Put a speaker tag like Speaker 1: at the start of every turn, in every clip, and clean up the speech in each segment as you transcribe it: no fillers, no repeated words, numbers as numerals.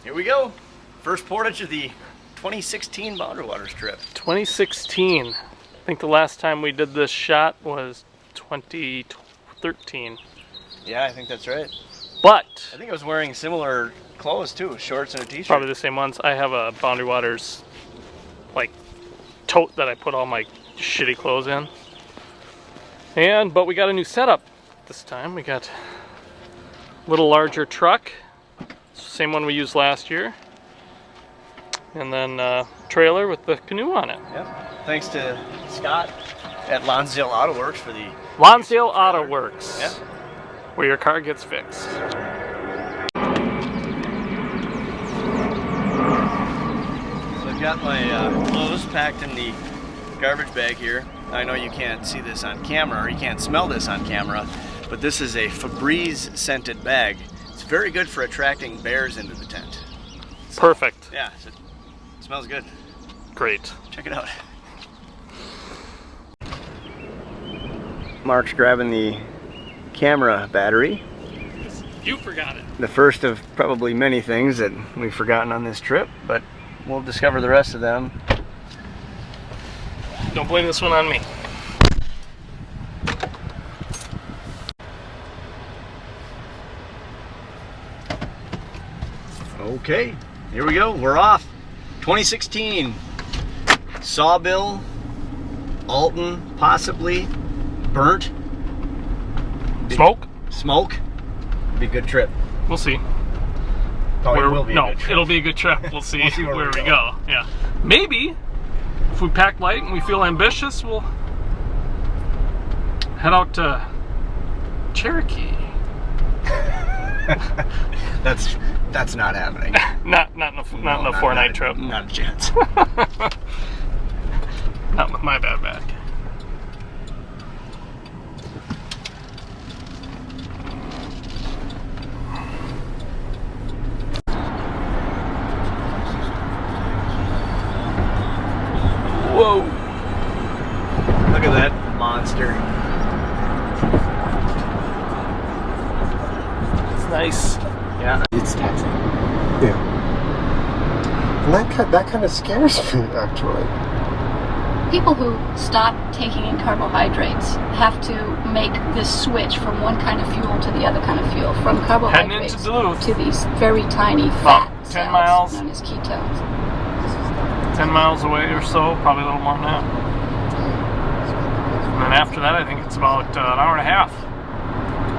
Speaker 1: Here we go. First portage of the 2016 Boundary Waters trip.
Speaker 2: 2016. I think the last time we did this shot was 2013.
Speaker 1: Yeah, I think that's right.
Speaker 2: But
Speaker 1: I think I was wearing similar clothes too, shorts and a t-shirt.
Speaker 2: probably the same ones. I have a Boundary Waters like tote that I put all my shitty clothes in. But we got a new setup this time. We got a little larger truck. Same one we used last year. And then trailer with the canoe on it.
Speaker 1: Yep. Thanks to Scott at Lonsdale Auto Works for the...
Speaker 2: Lonsdale Auto Works.
Speaker 1: Yep.
Speaker 2: Where your car gets fixed.
Speaker 1: So I've got my clothes packed in the garbage bag here. I know you can't see this on camera, or you can't smell this on camera, but this is a Febreze scented bag. It's very good for attracting bears into the tent. So,
Speaker 2: perfect.
Speaker 1: Yeah, it smells good.
Speaker 2: Great.
Speaker 1: Check it out. Mark's grabbing the camera battery.
Speaker 2: You forgot it.
Speaker 1: The first of probably many things that we've forgotten on this trip, but we'll discover the rest of them.
Speaker 2: Don't blame this one on me.
Speaker 1: Okay, here we go. We're off. 2016 Sawbill, Alton, possibly burnt. Smoke. Be a good trip.
Speaker 2: We'll see.
Speaker 1: Oh, it will be a good trip.
Speaker 2: It'll be a good trip. We'll see,
Speaker 1: We'll see where we
Speaker 2: go. Yeah. Maybe if we pack light and we feel ambitious, we'll head out to Cherokee.
Speaker 1: That's not happening.
Speaker 2: not in a 4-night trip.
Speaker 1: Not a chance.
Speaker 2: Not with my bad back. Whoa!
Speaker 1: Look at that monster.
Speaker 2: It's nice.
Speaker 1: Yeah.
Speaker 3: It's taxing. Yeah. And that kind of scares me, actually.
Speaker 4: People who stop taking in carbohydrates have to make this switch from one kind of fuel to the other kind of fuel, from carbohydrates to these very tiny fat cells
Speaker 2: 10 miles.
Speaker 4: known as ketones.
Speaker 2: 10 miles away or so, probably a little more than that. And then after that, I think it's about an hour and a half.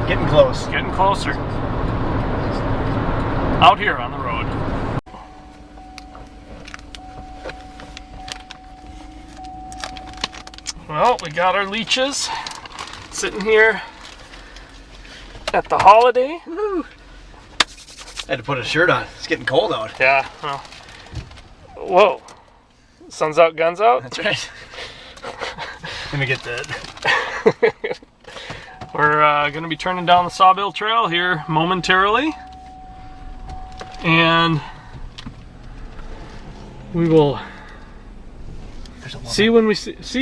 Speaker 1: Getting close.
Speaker 2: Getting closer. Out here on the road. Well, we got our leeches sitting here at the Holiday.
Speaker 1: Woo. Had to put a shirt on. It's getting cold out.
Speaker 2: Yeah. Well. Whoa. Sun's out, guns out?
Speaker 1: That's right. Let me get that.
Speaker 2: We're going to be turning down the Sawbill Trail here momentarily. And we will see when we see you.
Speaker 5: It's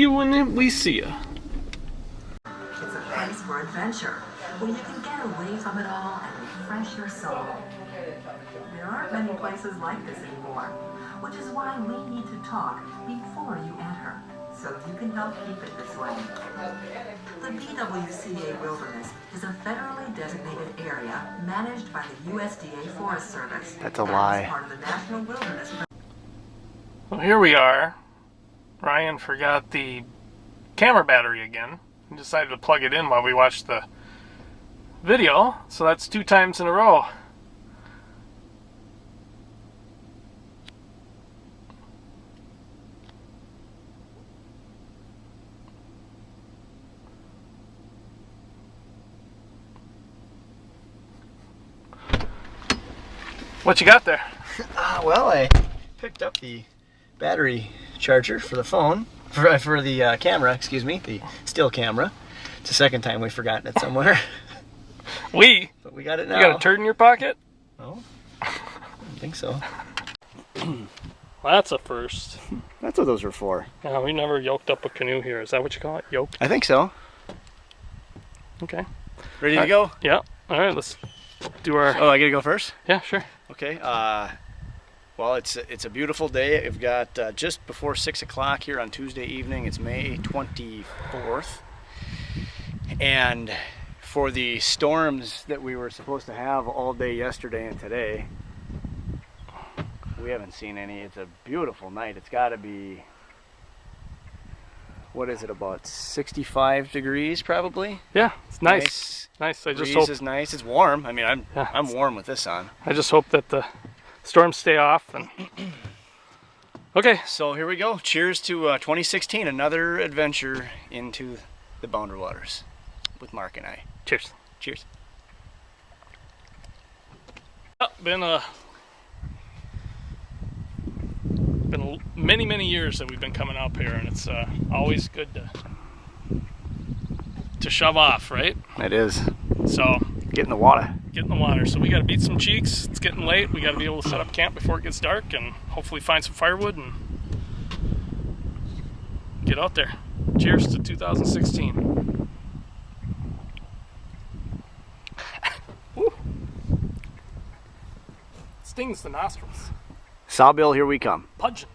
Speaker 5: a place for adventure, where you can get away from it all and refresh your soul. There aren't many places like this anymore, which is why we need to talk before you enter, so you can help keep it this way. The BWCA Wilderness is a federally designated area managed by the USDA Forest Service.
Speaker 1: That's a lie.
Speaker 5: Part of the National Wilderness.
Speaker 2: Well, here we are. Ryan forgot the camera battery again and decided to plug it in while we watched the video, so that's 2 times in a row. What you got there?
Speaker 1: Well, I picked up the battery charger for the phone, for the camera, excuse me, the still camera. It's the second time we've forgotten it somewhere.
Speaker 2: But
Speaker 1: we got it now.
Speaker 2: You got a turd in your pocket?
Speaker 1: No, I don't think so.
Speaker 2: Well, that's a first.
Speaker 1: That's what those are for.
Speaker 2: Yeah, we never yoked up a canoe here. Is that what you call it? Yoked?
Speaker 1: I think so.
Speaker 2: Okay.
Speaker 1: Ready to go?
Speaker 2: Yeah. All right, let's do our...
Speaker 1: Oh, I gotta go first?
Speaker 2: Yeah, sure.
Speaker 1: Okay, Well, it's a beautiful day. We've got just before 6 o'clock here on Tuesday evening. It's May 24th. And for the storms that we were supposed to have all day yesterday and today, we haven't seen any. It's a beautiful night. It's got to be, what is it, about 65 degrees probably?
Speaker 2: Yeah, it's nice. Nice. I just hope
Speaker 1: is nice. It's warm. I mean, I'm warm with this on.
Speaker 2: I just hope that the storms stay off. And okay,
Speaker 1: so here we go. Cheers to 2016, another adventure into the Boundary Waters with Mark and I.
Speaker 2: Cheers.
Speaker 1: Cheers.
Speaker 2: Been many years that we've been coming up here, and it's always good to shove off, right?
Speaker 1: It is.
Speaker 2: So
Speaker 1: get in the water.
Speaker 2: Get in the water. So we got to beat some cheeks. It's getting late. We got to be able to set up camp before it gets dark, and hopefully find some firewood and get out there. Cheers to 2016. Woo. Stings the nostrils.
Speaker 1: Sawbill, here we come.
Speaker 2: Pungent.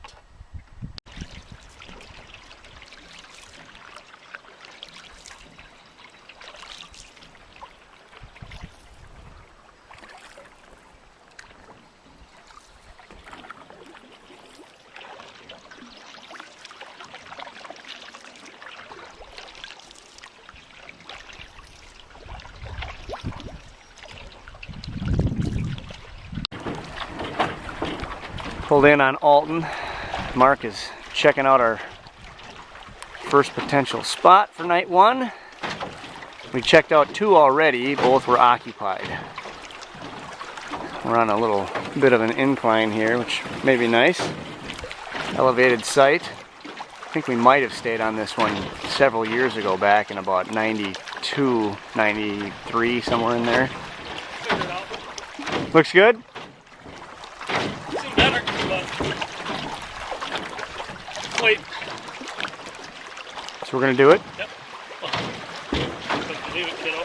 Speaker 1: Pulled in on Alton. Mark is checking out our first potential spot for night one. We checked out 2 already, both were occupied. We're on a little bit of an incline here, which may be nice. Elevated site. I think we might have stayed on this one several years ago, back in about 92, 93, somewhere in there. Looks good?
Speaker 2: Wait.
Speaker 1: So we're gonna do it?
Speaker 2: Yep. Leave it, kiddo.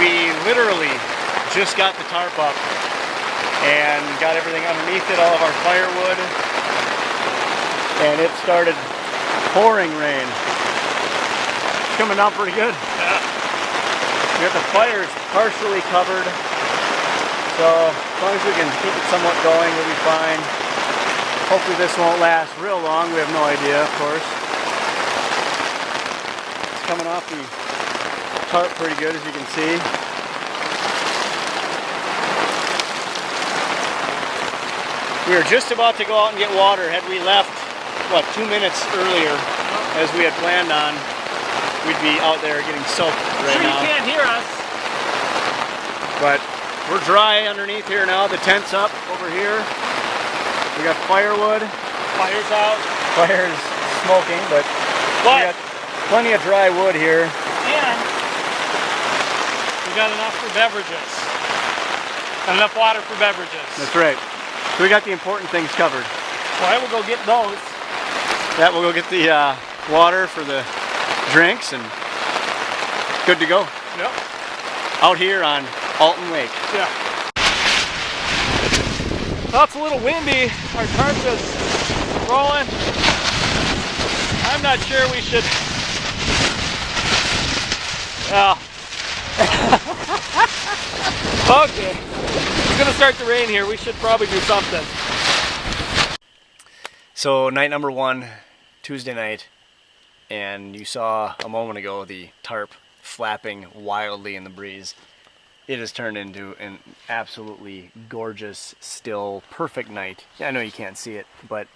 Speaker 1: We literally just got the tarp up and got everything underneath it, all of our firewood, and it started pouring rain. It's coming down pretty good.
Speaker 2: Yeah.
Speaker 1: We got the fires partially covered, so as long as we can keep it somewhat going, we'll be fine. Hopefully this won't last real long. We have no idea, of course. It's coming off the tarp pretty good, as you can see. We were just about to go out and get water. Had we left, what, 2 minutes earlier, as we had planned on, we'd be out there getting soaked right now.
Speaker 2: You can't hear us.
Speaker 1: But we're dry underneath here now. The tent's up over here. We got firewood.
Speaker 2: Fire's out.
Speaker 1: Fire's smoking, but we got plenty of dry wood here.
Speaker 2: And we got enough for beverages. And enough water for beverages.
Speaker 1: That's right. So we got the important things covered.
Speaker 2: Well, I will go get those.
Speaker 1: That we'll go get the water for the drinks, and good to go.
Speaker 2: Yep.
Speaker 1: Out here on Alton Lake.
Speaker 2: Yeah. Well, it's a little windy. Our tarp is rolling. I'm not sure we should. Okay. It's gonna start to rain here. We should probably do something.
Speaker 1: So night number 1, Tuesday night, and you saw a moment ago the tarp flapping wildly in the breeze. It has turned into an absolutely gorgeous, still, perfect night. I know you can't see it, but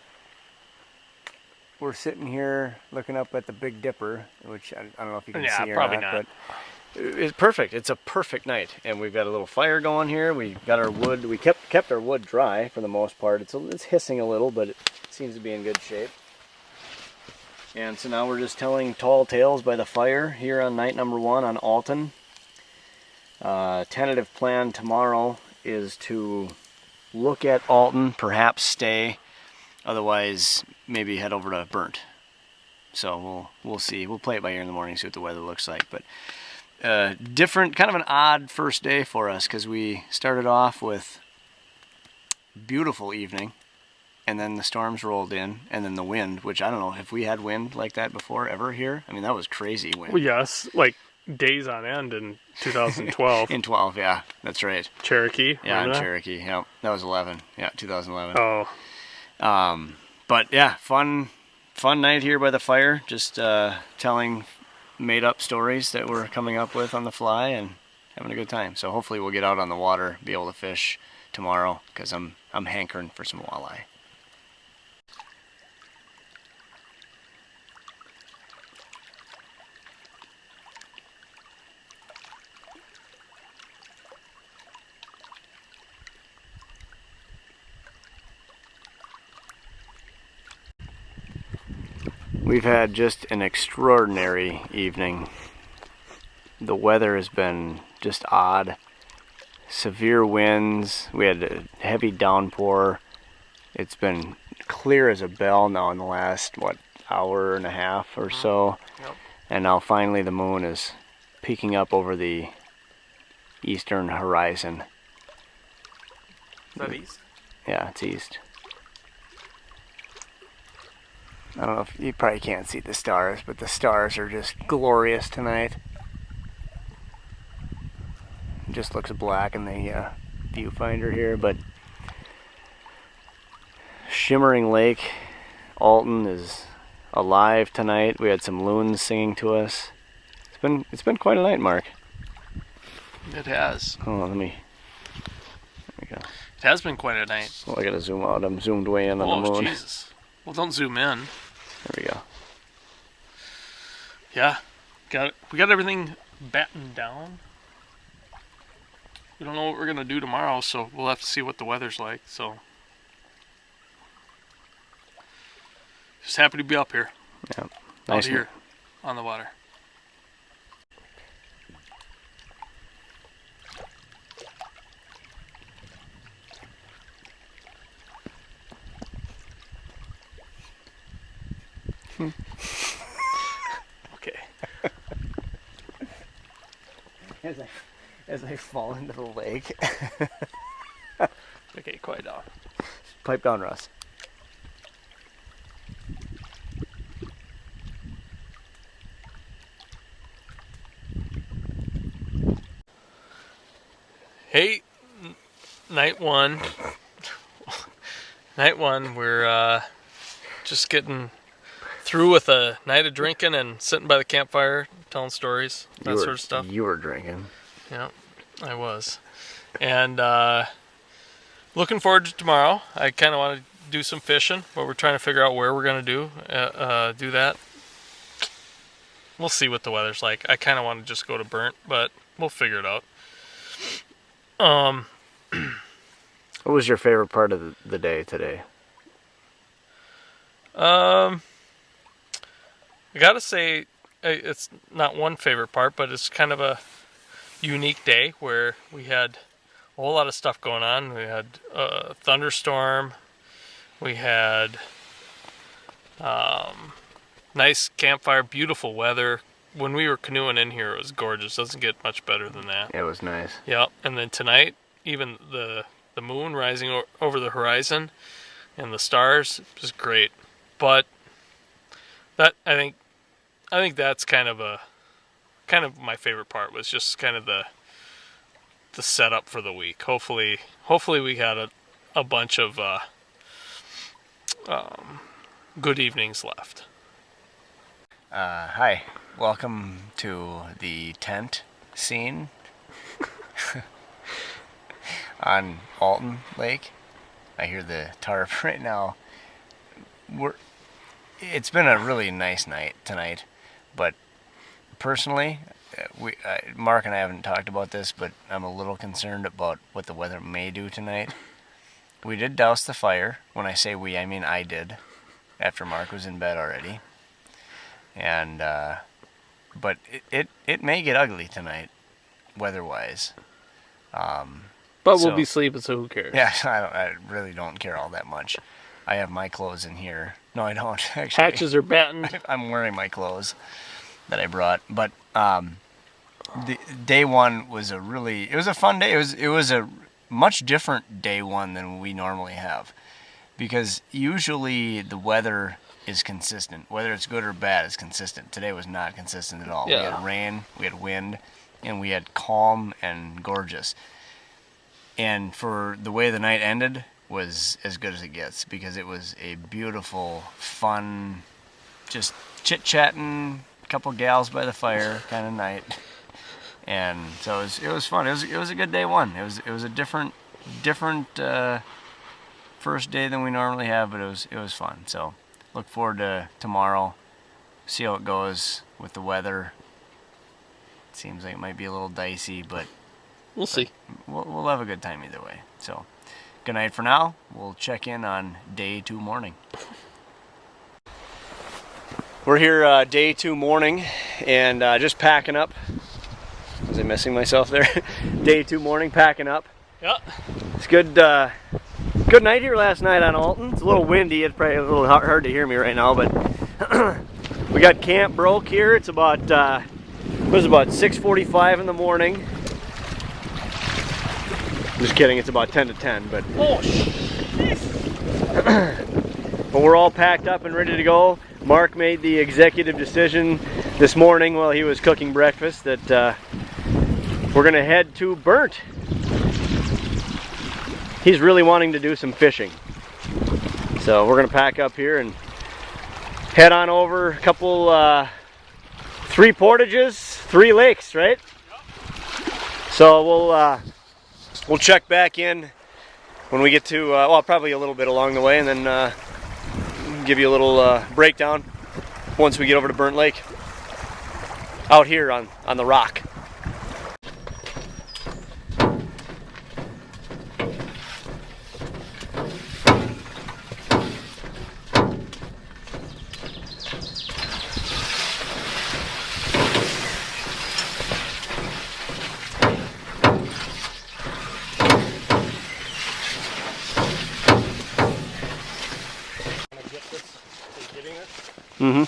Speaker 1: we're sitting here looking up at the Big Dipper, which I don't know if you can see or
Speaker 2: probably
Speaker 1: not,
Speaker 2: not.
Speaker 1: but it's perfect. It's a perfect night, and we've got a little fire going here. We got our wood. We kept our wood dry for the most part. It's hissing a little, but it seems to be in good shape. And so now we're just telling tall tales by the fire here on night number 1 on Alton. Tentative plan tomorrow is to look at Alton, perhaps stay, otherwise maybe head over to Burnt. So we'll see. We'll play it by ear in the morning, see what the weather looks like. But different, kind of an odd first day for us, because we started off with beautiful evening, and then the storms rolled in, and then the wind, which I don't know, have we had wind like that before ever here? I mean, that was crazy wind.
Speaker 2: Well, yes, like days on end in 2012.
Speaker 1: In 12, yeah, that's right.
Speaker 2: Cherokee.
Speaker 1: Yeah, in
Speaker 2: that?
Speaker 1: Cherokee. Yeah, that was 11. Yeah, 2011.
Speaker 2: Oh,
Speaker 1: But yeah, fun night here by the fire. Just telling made-up stories that we're coming up with on the fly and having a good time. So hopefully we'll get out on the water, be able to fish tomorrow, because I'm hankering for some walleye. We've had just an extraordinary evening. The weather has been just odd. Severe winds. We had a heavy downpour. It's been clear as a bell now in the last, hour and a half or so.
Speaker 2: Yep.
Speaker 1: And now finally the moon is peeking up over the eastern horizon.
Speaker 2: is that east?
Speaker 1: Yeah, it's east. I don't know if you probably can't see the stars, but the stars are just glorious tonight. It just looks black in the viewfinder here, but shimmering lake, Alton is alive tonight. We had some loons singing to us. It's been quite a night, Mark.
Speaker 2: It has.
Speaker 1: Oh, there we go.
Speaker 2: It has been quite a night.
Speaker 1: Oh, I gotta zoom out. I'm zoomed way in on the moon.
Speaker 2: Jesus. Well, don't zoom in.
Speaker 1: There we go.
Speaker 2: Yeah, we got everything battened down. We don't know what we're gonna do tomorrow, so we'll have to see what the weather's like. So, just happy to be up here.
Speaker 1: Yeah,
Speaker 2: Out here on the water. Okay.
Speaker 1: As I fall into the lake.
Speaker 2: Okay, quiet down.
Speaker 1: Pipe down, Russ.
Speaker 2: Hey, night one. Night one, we're just getting through with a night of drinking and sitting by the campfire, telling stories, that sort of stuff.
Speaker 1: You were drinking.
Speaker 2: Yeah, I was. And looking forward to tomorrow. I kind of want to do some fishing, but we're trying to figure out where we're going to do that. We'll see what the weather's like. I kind of want to just go to Burnt, but we'll figure it out.
Speaker 1: What was your favorite part of the day today?
Speaker 2: I gotta say, it's not one favorite part, but it's kind of a unique day where we had a whole lot of stuff going on. We had a thunderstorm. We had nice campfire, beautiful weather. When we were canoeing in here, it was gorgeous. Doesn't get much better than that.
Speaker 1: It was nice.
Speaker 2: Yep. And then tonight, even the moon rising over the horizon and the stars, was great. But that I think that's kind of my favorite part, was just kind of the setup for the week. Hopefully we had a bunch of good evenings left.
Speaker 1: Hi, welcome to the tent scene on Alton Lake. I hear the tarp right now. It's been a really nice night tonight, but personally, Mark and I haven't talked about this, but I'm a little concerned about what the weather may do tonight. We did douse the fire. When I say we, I mean I did, after Mark was in bed already. And but it may get ugly tonight, weather-wise.
Speaker 2: But we'll be sleeping, so who cares?
Speaker 1: Yeah, I really don't care all that much. I have my clothes in here. No, I don't actually.
Speaker 2: Hatches are battened.
Speaker 1: I'm wearing my clothes that I brought. But the day one was it was a fun day. It was much different day one than we normally have, because usually the weather is consistent. Whether it's good or bad, it's consistent. Today was not consistent at all.
Speaker 2: Yeah.
Speaker 1: We had rain, we had wind, and we had calm and gorgeous. And for the way the night ended was as good as it gets, because it was a beautiful, fun, just chit-chatting, couple gals by the fire kind of night. And so it was fun. It was a good day one. It was a different first day than we normally have, but it was fun. So look forward to tomorrow. See how it goes with the weather. It seems like it might be a little dicey, but
Speaker 2: we'll see.
Speaker 1: We'll have a good time either way. So good night for now. We'll check in on day 2 morning. We're here day 2 morning, and just packing up. Was I missing myself there? Day 2 morning, packing up.
Speaker 2: Yeah.
Speaker 1: It's good. Good night here last night on Alton. It's a little windy. It's probably a little hard to hear me right now, but we got camp broke here. It's about it was about 6:45 in the morning. Just kidding. It's about 10 to 10, but
Speaker 2: Oh shit.
Speaker 1: but we're all packed up and ready to go. Mark made the executive decision this morning while he was cooking breakfast that we're gonna head to Burnt. He's really wanting to do some fishing. So we're gonna pack up here and head on over a couple, 3 portages, 3 lakes, right? Yep. So we'll check back in when we get to, well, probably a little bit along the way, and then give you a little breakdown once we get over to Burnt Lake. Out here on the rock. Mm-hmm.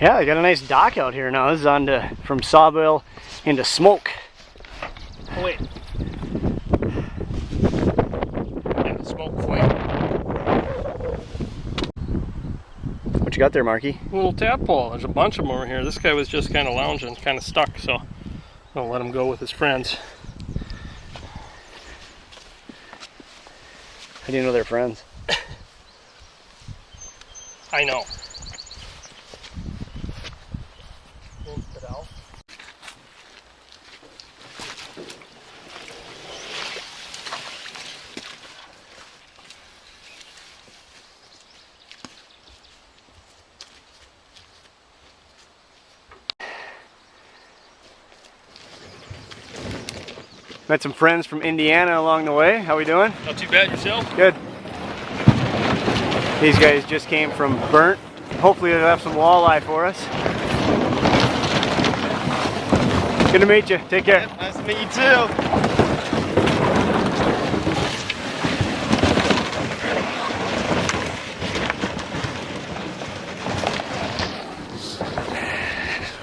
Speaker 1: Yeah, they got a nice dock out here now. This is on to, from Sawbill into Smoke.
Speaker 2: Oh wait. Yeah, Smoke Flame.
Speaker 1: What you got there, Marky?
Speaker 2: A little tadpole. There's a bunch of them over here. This guy was just kind of lounging, kind of stuck, so I'll let him go with his friends.
Speaker 1: How do you know they're friends?
Speaker 2: I know.
Speaker 1: Met some friends from Indiana along the way. How we doing?
Speaker 2: Not too bad, yourself?
Speaker 1: Good. These guys just came from Burnt. Hopefully they'll have some walleye for us. Good to meet you. Take care.
Speaker 2: Yep, nice to meet you too.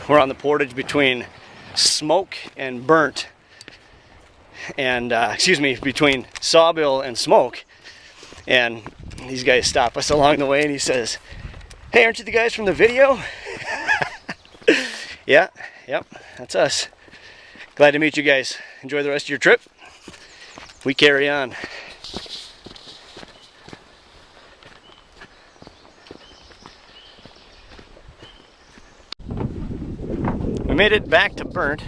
Speaker 1: We're on the portage between Smoke and Burnt. And excuse me, between Sawbill and Smoke, and these guys stop us along the way, and he says, "Hey, aren't you the guys from the video?" Yeah, yep, that's us. Glad to meet you guys. Enjoy the rest of your trip. We carry on. We made it back to Burnt.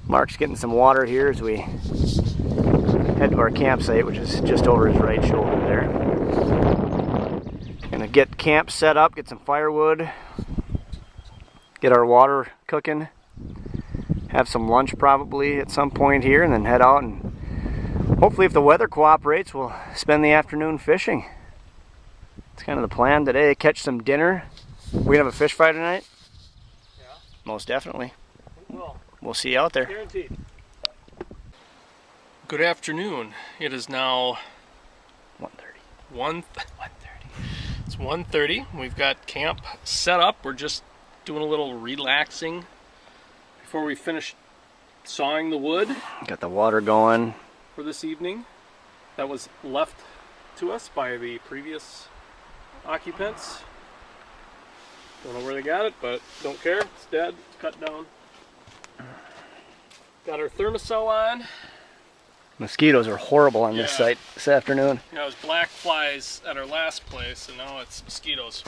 Speaker 1: Mark's getting some water here as we head to our campsite, which is just over his right shoulder there. Gonna get camp set up, get some firewood, get our water cooking, have some lunch probably at some point here, and then head out and hopefully, if the weather cooperates, we'll spend the afternoon fishing. It's kind of the plan today. Catch some dinner. We gonna have a fish fry tonight?
Speaker 2: Yeah.
Speaker 1: Most definitely.
Speaker 2: We will.
Speaker 1: We'll see you out there.
Speaker 2: Guaranteed. Good afternoon. It is now
Speaker 1: 1:30.
Speaker 2: It's 1:30. We've got camp set up. We're just doing a little relaxing before we finish sawing the wood
Speaker 1: Got the water going.
Speaker 2: for this evening. That was left to us by the previous occupants. Don't know where they got it, but don't care. It's dead. It's cut down. Got our thermosol on.
Speaker 1: Mosquitoes are horrible on this site this afternoon.
Speaker 2: You know, it was black flies at our last place, and now it's mosquitoes.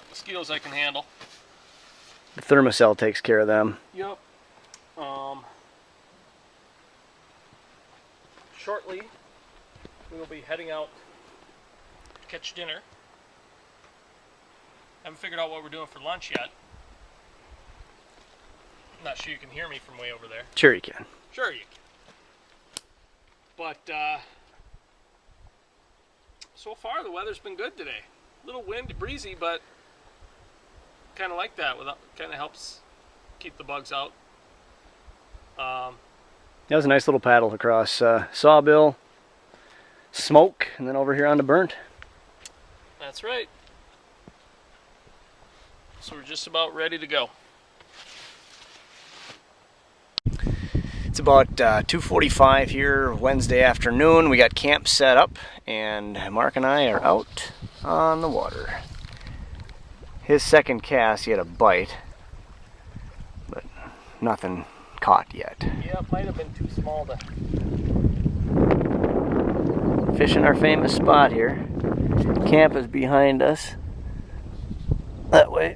Speaker 2: Mosquitoes I can handle.
Speaker 1: The thermocell takes care of them.
Speaker 2: Yep. Shortly, we will be heading out to catch dinner. Haven't figured out what we're doing for lunch yet. I'm not sure you can hear me from way over there.
Speaker 1: Sure you can.
Speaker 2: Sure you can. But so far the weather's been good today. A little windy, breezy, but kind of like that. Kind of helps keep the bugs out.
Speaker 1: That was a nice little paddle across Sawbill, Smoke, and then over here onto Burnt.
Speaker 2: That's right. So we're just about ready to go.
Speaker 1: It's about 2:45 here Wednesday afternoon. We got camp set up and Mark and I are out on the water. His second cast, he had a bite, but nothing caught yet.
Speaker 2: Yeah, it might have been too small to...
Speaker 1: Fishing our famous spot here. Camp is behind us. That way.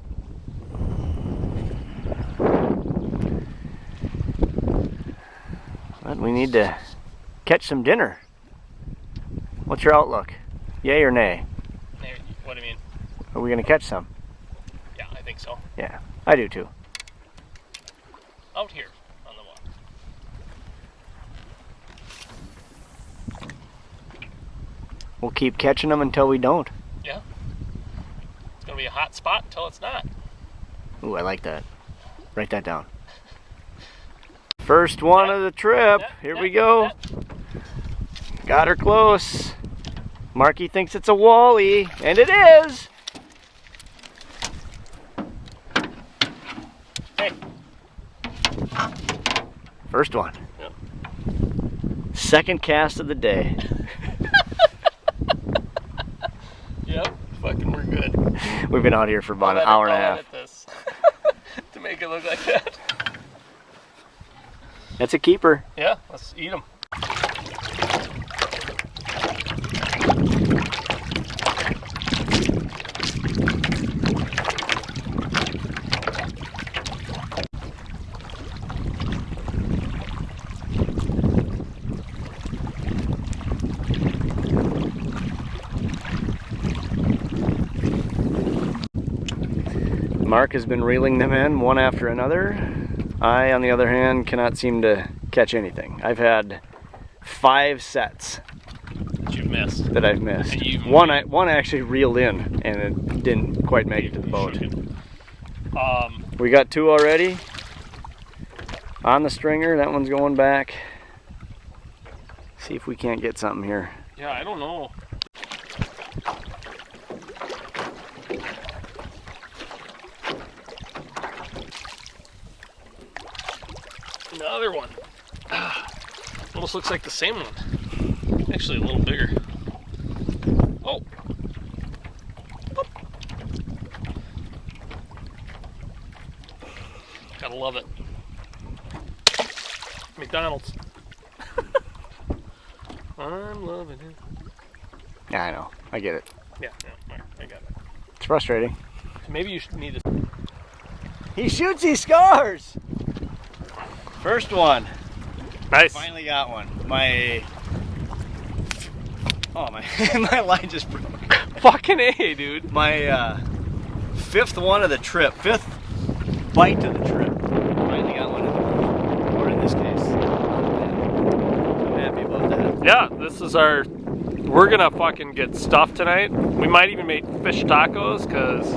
Speaker 1: But we need to catch some dinner. What's your outlook? Yay or nay?
Speaker 2: What do you mean?
Speaker 1: Are we going to catch some?
Speaker 2: Yeah, I think so.
Speaker 1: Yeah, I do too.
Speaker 2: Out here on the water.
Speaker 1: We'll keep catching them until we don't.
Speaker 2: Yeah. It's going to be a hot spot until it's not.
Speaker 1: Ooh, I like that. Write that down. First one of the trip. Here we go. Got her close. Marky thinks it's a walleye, and it is.
Speaker 2: Hey.
Speaker 1: First one.
Speaker 2: Yep.
Speaker 1: Second cast of the day.
Speaker 2: Yep. Fucking we're good.
Speaker 1: We've been out here for about an hour and a half.
Speaker 2: Edit this to make it look like that.
Speaker 1: That's a keeper.
Speaker 2: Yeah, let's eat them.
Speaker 1: Mark has been reeling them in one after another. I, on the other hand, cannot seem to catch anything. I've had 5 sets
Speaker 2: That you've missed.
Speaker 1: that I've missed. One I actually reeled in, and it didn't quite make it to the boat. We got 2 already on the stringer. That one's going back. See if we can't get something here.
Speaker 2: Yeah, I don't know. Another one. Almost looks like the same one. Actually, a little bigger. Oh. Oop. Gotta love it. McDonald's. I'm loving it.
Speaker 1: Yeah, I know. I get it.
Speaker 2: Yeah, I got it.
Speaker 1: It's frustrating.
Speaker 2: So maybe you should need to.
Speaker 1: He shoots, he scores! First one.
Speaker 2: Nice.
Speaker 1: Finally got one. My my line just broke.
Speaker 2: Fucking A, dude.
Speaker 1: My fifth one of the trip, fifth bite of the trip. Finally got one in the boat, or in this case. I'm happy about that.
Speaker 2: Yeah, this is our. We're gonna fucking get stuffed tonight. We might even make fish tacos because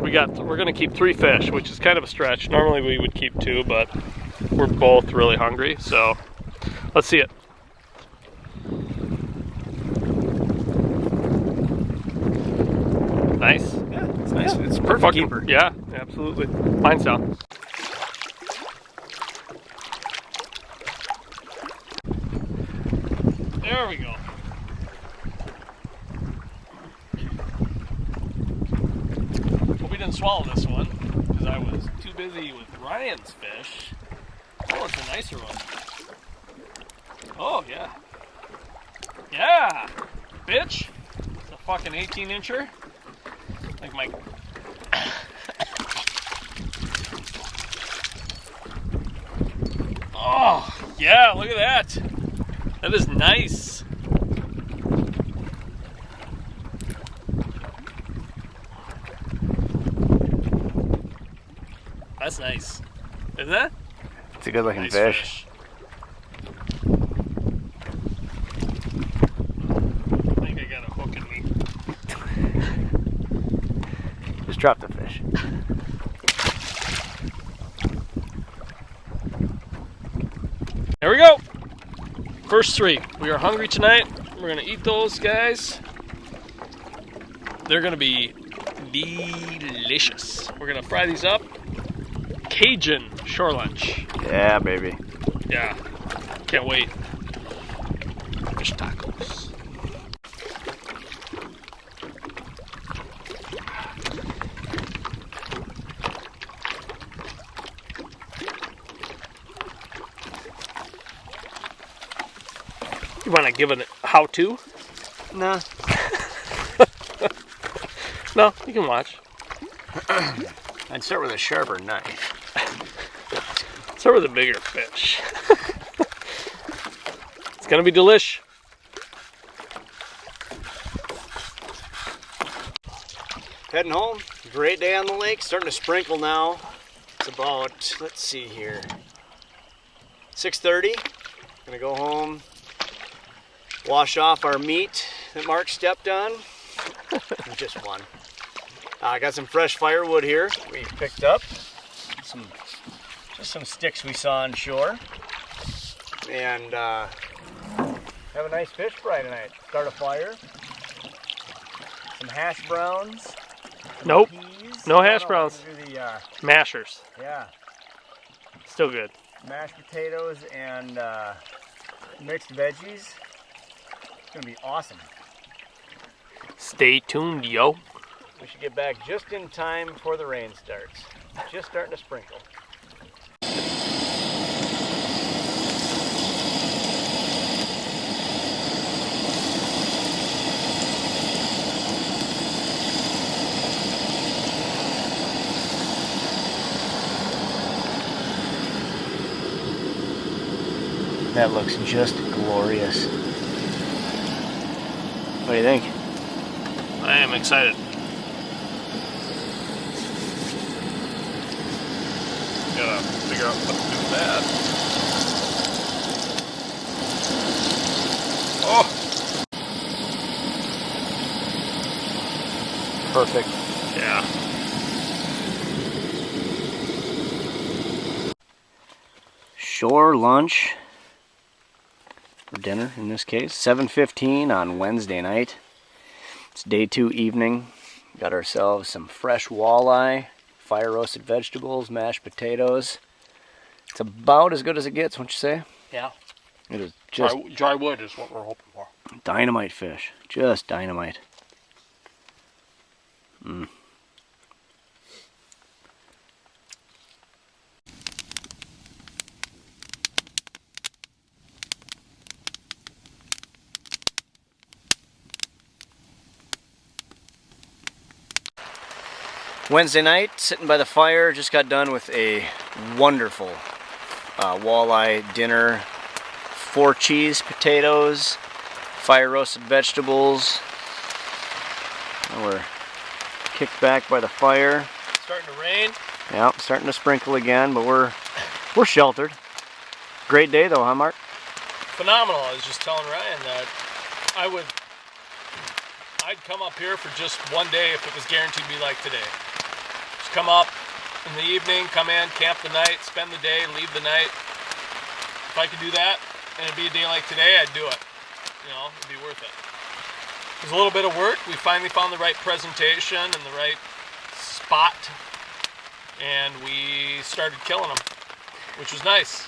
Speaker 2: we're gonna keep 3 fish, which is kind of a stretch. Normally we would keep 2, but we're both really hungry, so let's see it. Nice.
Speaker 1: Yeah, it's nice.
Speaker 2: Yeah.
Speaker 1: It's a perfect keeper.
Speaker 2: Yeah, absolutely. Mine's down. There we go. Hope we didn't swallow this one because I was too busy with Ryan's fish. Oh, it's a nicer one. Oh, yeah. Yeah, bitch. It's a fucking 18-incher. Like my... Oh, yeah, look at that. That is nice. That's nice. Isn't that?
Speaker 1: It's a good looking
Speaker 2: Nice
Speaker 1: fish.
Speaker 2: I think I got a hook in me.
Speaker 1: Just drop the fish.
Speaker 2: There we go. First 3. We are hungry tonight. We're gonna eat those guys. They're gonna be delicious. We're gonna fry these up. Cajun shore lunch.
Speaker 1: Yeah, baby.
Speaker 2: Yeah, can't wait. Fish tacos. You want to give it a how-to?
Speaker 1: Nah.
Speaker 2: No, you can watch.
Speaker 1: I'd start with a sharper knife.
Speaker 2: Start with a bigger fish. It's gonna be delish.
Speaker 1: Heading home. Great day on the lake. Starting to sprinkle now. It's about, let's see here, 6:30. Gonna go home, wash off our meat that Mark stepped on. Just one. I got some fresh firewood here. We picked up just some sticks we saw on shore, and have a nice fish fry tonight. Start a fire. Some hash browns.
Speaker 2: Nope.
Speaker 1: Peas.
Speaker 2: No hash browns.
Speaker 1: The,
Speaker 2: Mashers.
Speaker 1: yeah,
Speaker 2: Still good.
Speaker 1: mashed potatoes and mixed veggies. It's gonna be awesome.
Speaker 2: Stay tuned, yo.
Speaker 1: We should get back just in time before the rain starts. Just starting to sprinkle. That looks just glorious. What do you think?
Speaker 2: I am excited. Gotta figure out what to do with that. Oh!
Speaker 1: Perfect.
Speaker 2: Yeah.
Speaker 1: Shore lunch for dinner in this case. 7:15 on Wednesday night. It's day 2 evening. Got ourselves some fresh walleye, fire roasted vegetables, mashed potatoes. It's about as good as it gets, wouldn't you say?
Speaker 2: Yeah.
Speaker 1: It is just
Speaker 2: Dry wood is what we're hoping for.
Speaker 1: dynamite fish. Just dynamite. Mm. Wednesday night, sitting by the fire, just got done with a wonderful walleye dinner. 4 cheese potatoes, fire roasted vegetables. And we're kicked back by the fire.
Speaker 2: It's starting to rain.
Speaker 1: Yeah, starting to sprinkle again, but we're sheltered. Great day though, huh, Mark?
Speaker 2: Phenomenal. I was just telling Ryan that I'd come up here for just one day if it was guaranteed to be like today. Just come up in the evening, come in, camp the night, spend the day, leave the night. If I could do that and it'd be a day like today, I'd do it. You know, it'd be worth it. It was a little bit of work. We finally found the right presentation and the right spot, and we started killing them, which was nice.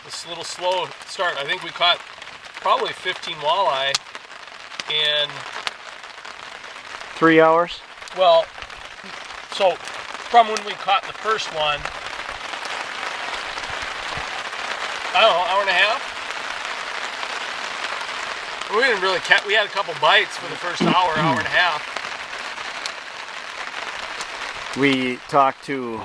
Speaker 2: It's a little slow start. I think we caught probably 15 walleye in
Speaker 1: 3 hours?
Speaker 2: Well, so from when we caught the first one, I don't know, hour and a half? We didn't really catch, we had a couple bites for the first hour and a half.
Speaker 1: We talked to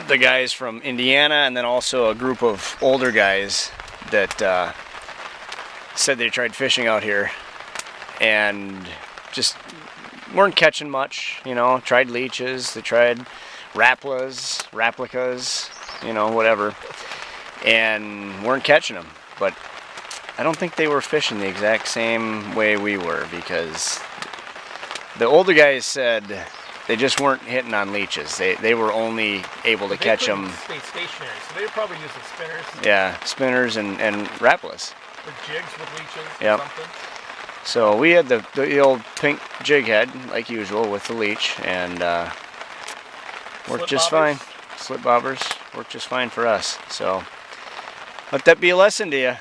Speaker 1: the guys from Indiana and then also a group of older guys that said they tried fishing out here and just weren't catching much, you know. Tried leeches, they tried replicas, you know, whatever, and weren't catching them. But I don't think they were fishing the exact same way we were, because the older guys said they just weren't hitting on leeches. They were only able to catch them.
Speaker 2: Stay stationary, so they were probably using spinners.
Speaker 1: Yeah, spinners and replicas.
Speaker 2: Or jigs with leeches
Speaker 1: Yep.
Speaker 2: or something.
Speaker 1: So we had the old pink jig head, like usual, with the leech, and worked just fine. Slip bobbers worked just fine for us. So let that be a lesson to you.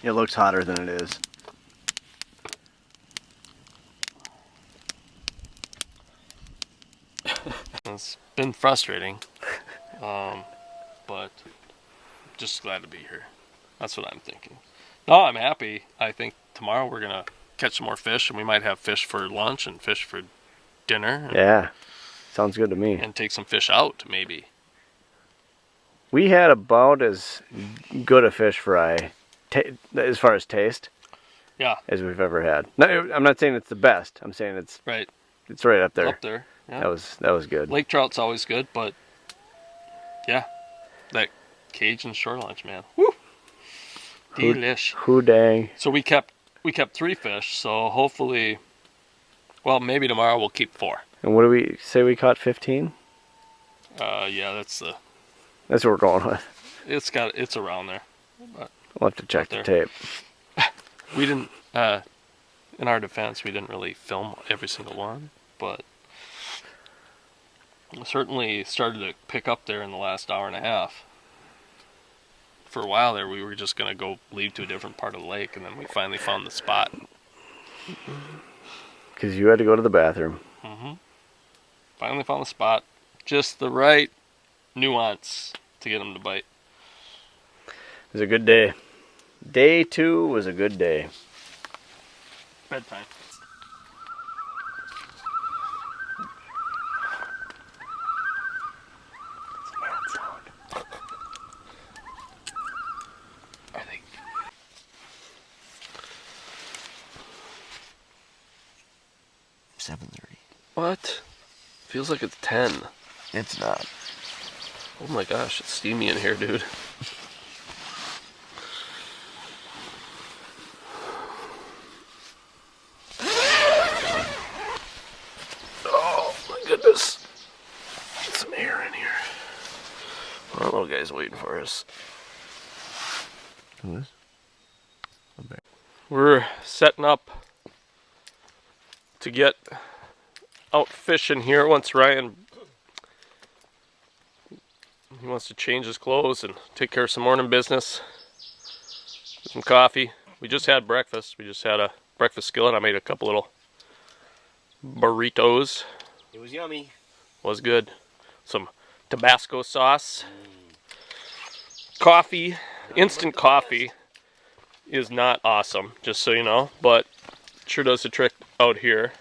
Speaker 1: It looks hotter than it is.
Speaker 2: It's been frustrating, but just glad to be here. That's what I'm thinking. No, I'm happy. I think tomorrow we're gonna catch some more fish, and we might have fish for lunch and fish for dinner.
Speaker 1: Yeah, sounds good to me.
Speaker 2: And take some fish out, maybe.
Speaker 1: We had about as good a fish fry, as far as taste,
Speaker 2: Yeah,
Speaker 1: as we've ever had. No, I'm not saying it's the best. I'm saying it's
Speaker 2: right.
Speaker 1: It's right up there.
Speaker 2: Up there. Yeah.
Speaker 1: That was good.
Speaker 2: Lake trout's always good, but yeah, that Cajun shore lunch, man. Woo! Delish.
Speaker 1: Who dang.
Speaker 2: So we kept 3 fish. So hopefully, well, maybe tomorrow we'll keep 4.
Speaker 1: And what do we say we caught 15?
Speaker 2: Yeah, that's
Speaker 1: what we're going with.
Speaker 2: It's around there. But
Speaker 1: We'll have to check the tape.
Speaker 2: we didn't. In our defense, we didn't really film every single one, but we certainly started to pick up there in the last hour and a half. For a while there, we were just going to go leave to a different part of the lake, and then we finally found the spot.
Speaker 1: Because you had to go to the bathroom.
Speaker 2: Finally found the spot. Just the right nuance to get them to bite.
Speaker 1: It was a good day. Day 2 was a good day.
Speaker 2: Bedtime. I think.
Speaker 1: $7:30.
Speaker 2: What? Feels like it's 10.
Speaker 1: It's not.
Speaker 2: Oh my gosh, it's steamy in here, dude. Oh my goodness. Get some air in here. Our little guy's waiting for us.
Speaker 1: Who is?
Speaker 2: We're setting up to get out fishing here once Ryan, he wants to change his clothes and take care of some morning business. Some coffee. We just had breakfast. We just had a breakfast skillet. I made a couple little burritos.
Speaker 1: It was yummy.
Speaker 2: Was good. Some Tabasco sauce. Coffee. instant coffee is not awesome, just so you know, but sure does the trick out here.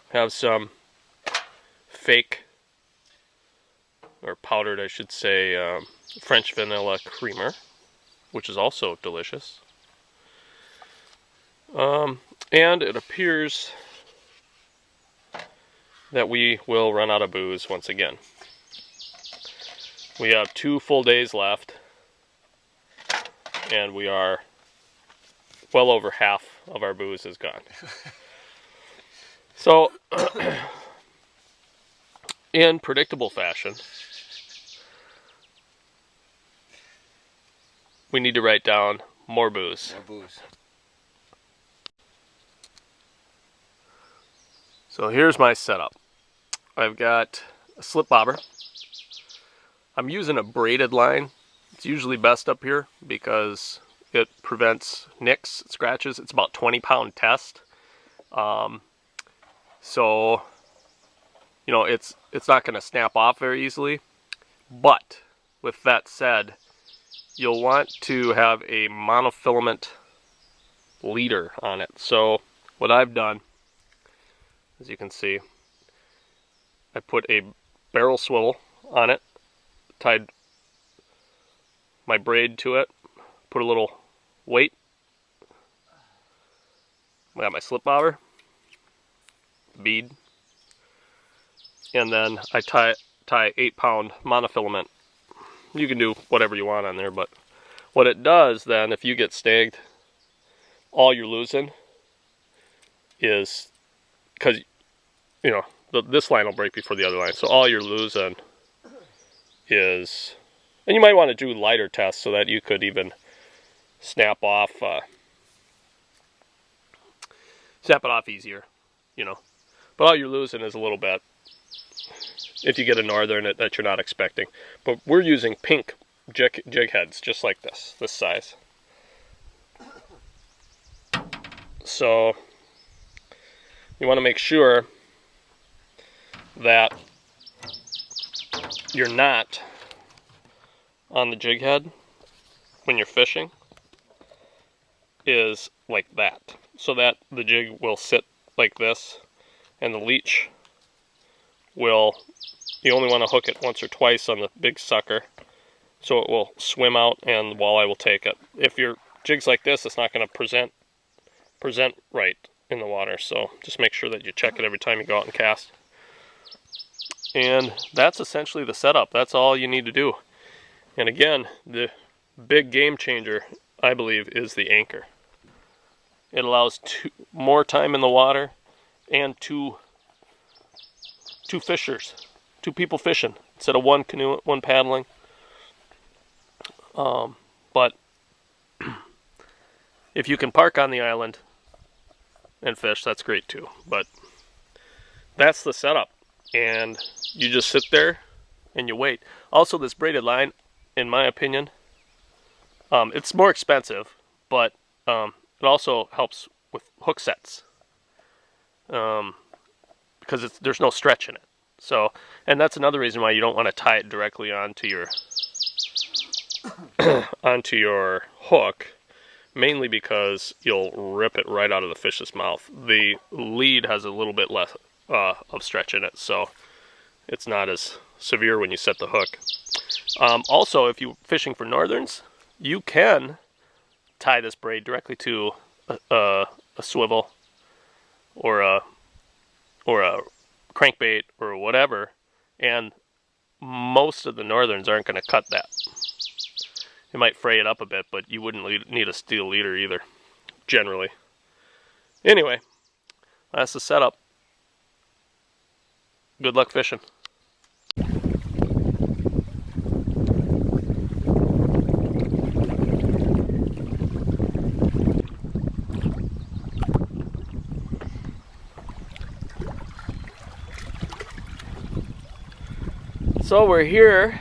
Speaker 2: Have some fake, or powdered I should say, French vanilla creamer, which is also delicious. And it appears that we will run out of booze once again. We have 2 full days left, and we are well over half of our booze is gone. So, in predictable fashion, we need to write down more booze.
Speaker 1: More booze.
Speaker 2: So here's my setup. I've got a slip bobber. I'm using a braided line. It's usually best up here because it prevents nicks, scratches. It's about 20-pound test. So, you know, it's not going to snap off very easily. But with that said, you'll want to have a monofilament leader on it. So what I've done, as you can see, I put a barrel swivel on it, tied my braid to it, put a little weight. I got my slip bobber, bead, and then I tie 8-pound monofilament. You can do whatever you want on there, but what it does then, if you get snagged, all you're losing is, because, you know, this line will break before the other line, so all you're losing is, and you might want to do lighter tests so that you could even snap it off easier, you know. But all you're losing is a little bit if you get a northern that you're not expecting. But we're using pink jig heads, just like this size. So you want to make sure that your knot on the jig head when you're fishing is like that, so that the jig will sit like this, and the leech will, you only want to hook it once or twice on the big sucker, so it will swim out and the walleye will take it. If your jig's like this, it's not going to present right in the water, so just make sure that you check it every time you go out and cast. And that's essentially the setup. That's all you need to do. And again, the big game changer, I believe, is the anchor. It allows more time in the water and two fishers, 2 people fishing instead of 1 canoe, 1 paddling. But if you can park on the island and fish, that's great too. But that's the setup, and you just sit there and you wait. Also, this braided line, in my opinion, it's more expensive, but it also helps with hook sets, because there's no stretch in it. So, and that's another reason why you don't want to tie it directly onto your onto your hook, mainly because you'll rip it right out of the fish's mouth. The lead has a little bit less of stretch in it, so it's not as severe when you set the hook. Also, if you're fishing for northerns, you can tie this braid directly to a swivel or a crankbait or whatever, and most of the northerns aren't going to cut that. It might fray it up a bit, but you wouldn't need a steel leader either, generally. Anyway, that's the setup. Good luck fishing. So we're here,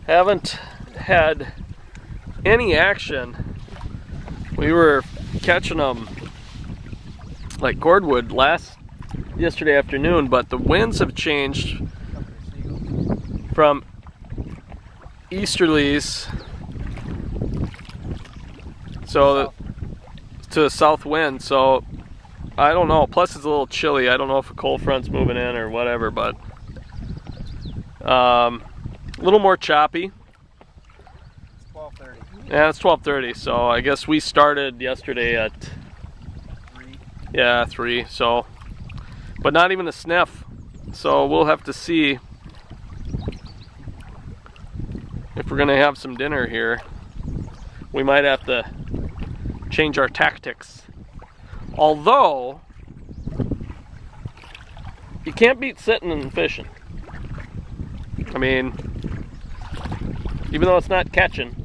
Speaker 2: haven't had any action. We were catching them like cordwood yesterday afternoon, but the winds have changed from easterlies, so to the south wind, so I don't know. Plus it's a little chilly. I don't know if a cold front's moving in or whatever, but a little more choppy.
Speaker 1: It's 12:30.
Speaker 2: Yeah, it's 12:30, so I guess we started yesterday at
Speaker 1: 3.
Speaker 2: Yeah, 3, so, but not even a sniff. So we'll have to see if we're gonna have some dinner here. We might have to change our tactics. Although, you can't beat sitting and fishing. I mean, even though it's not catching,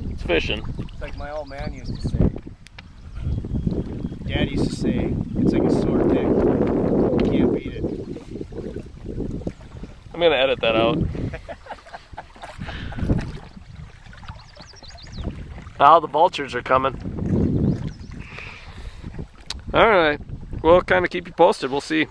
Speaker 2: it's fishing.
Speaker 1: It's like my old man used to say. Dad used to say, it's like a sore dick. You can't beat it.
Speaker 2: I'm gonna edit that out. Now the vultures are coming. Alright, we'll kind of keep you posted. We'll see.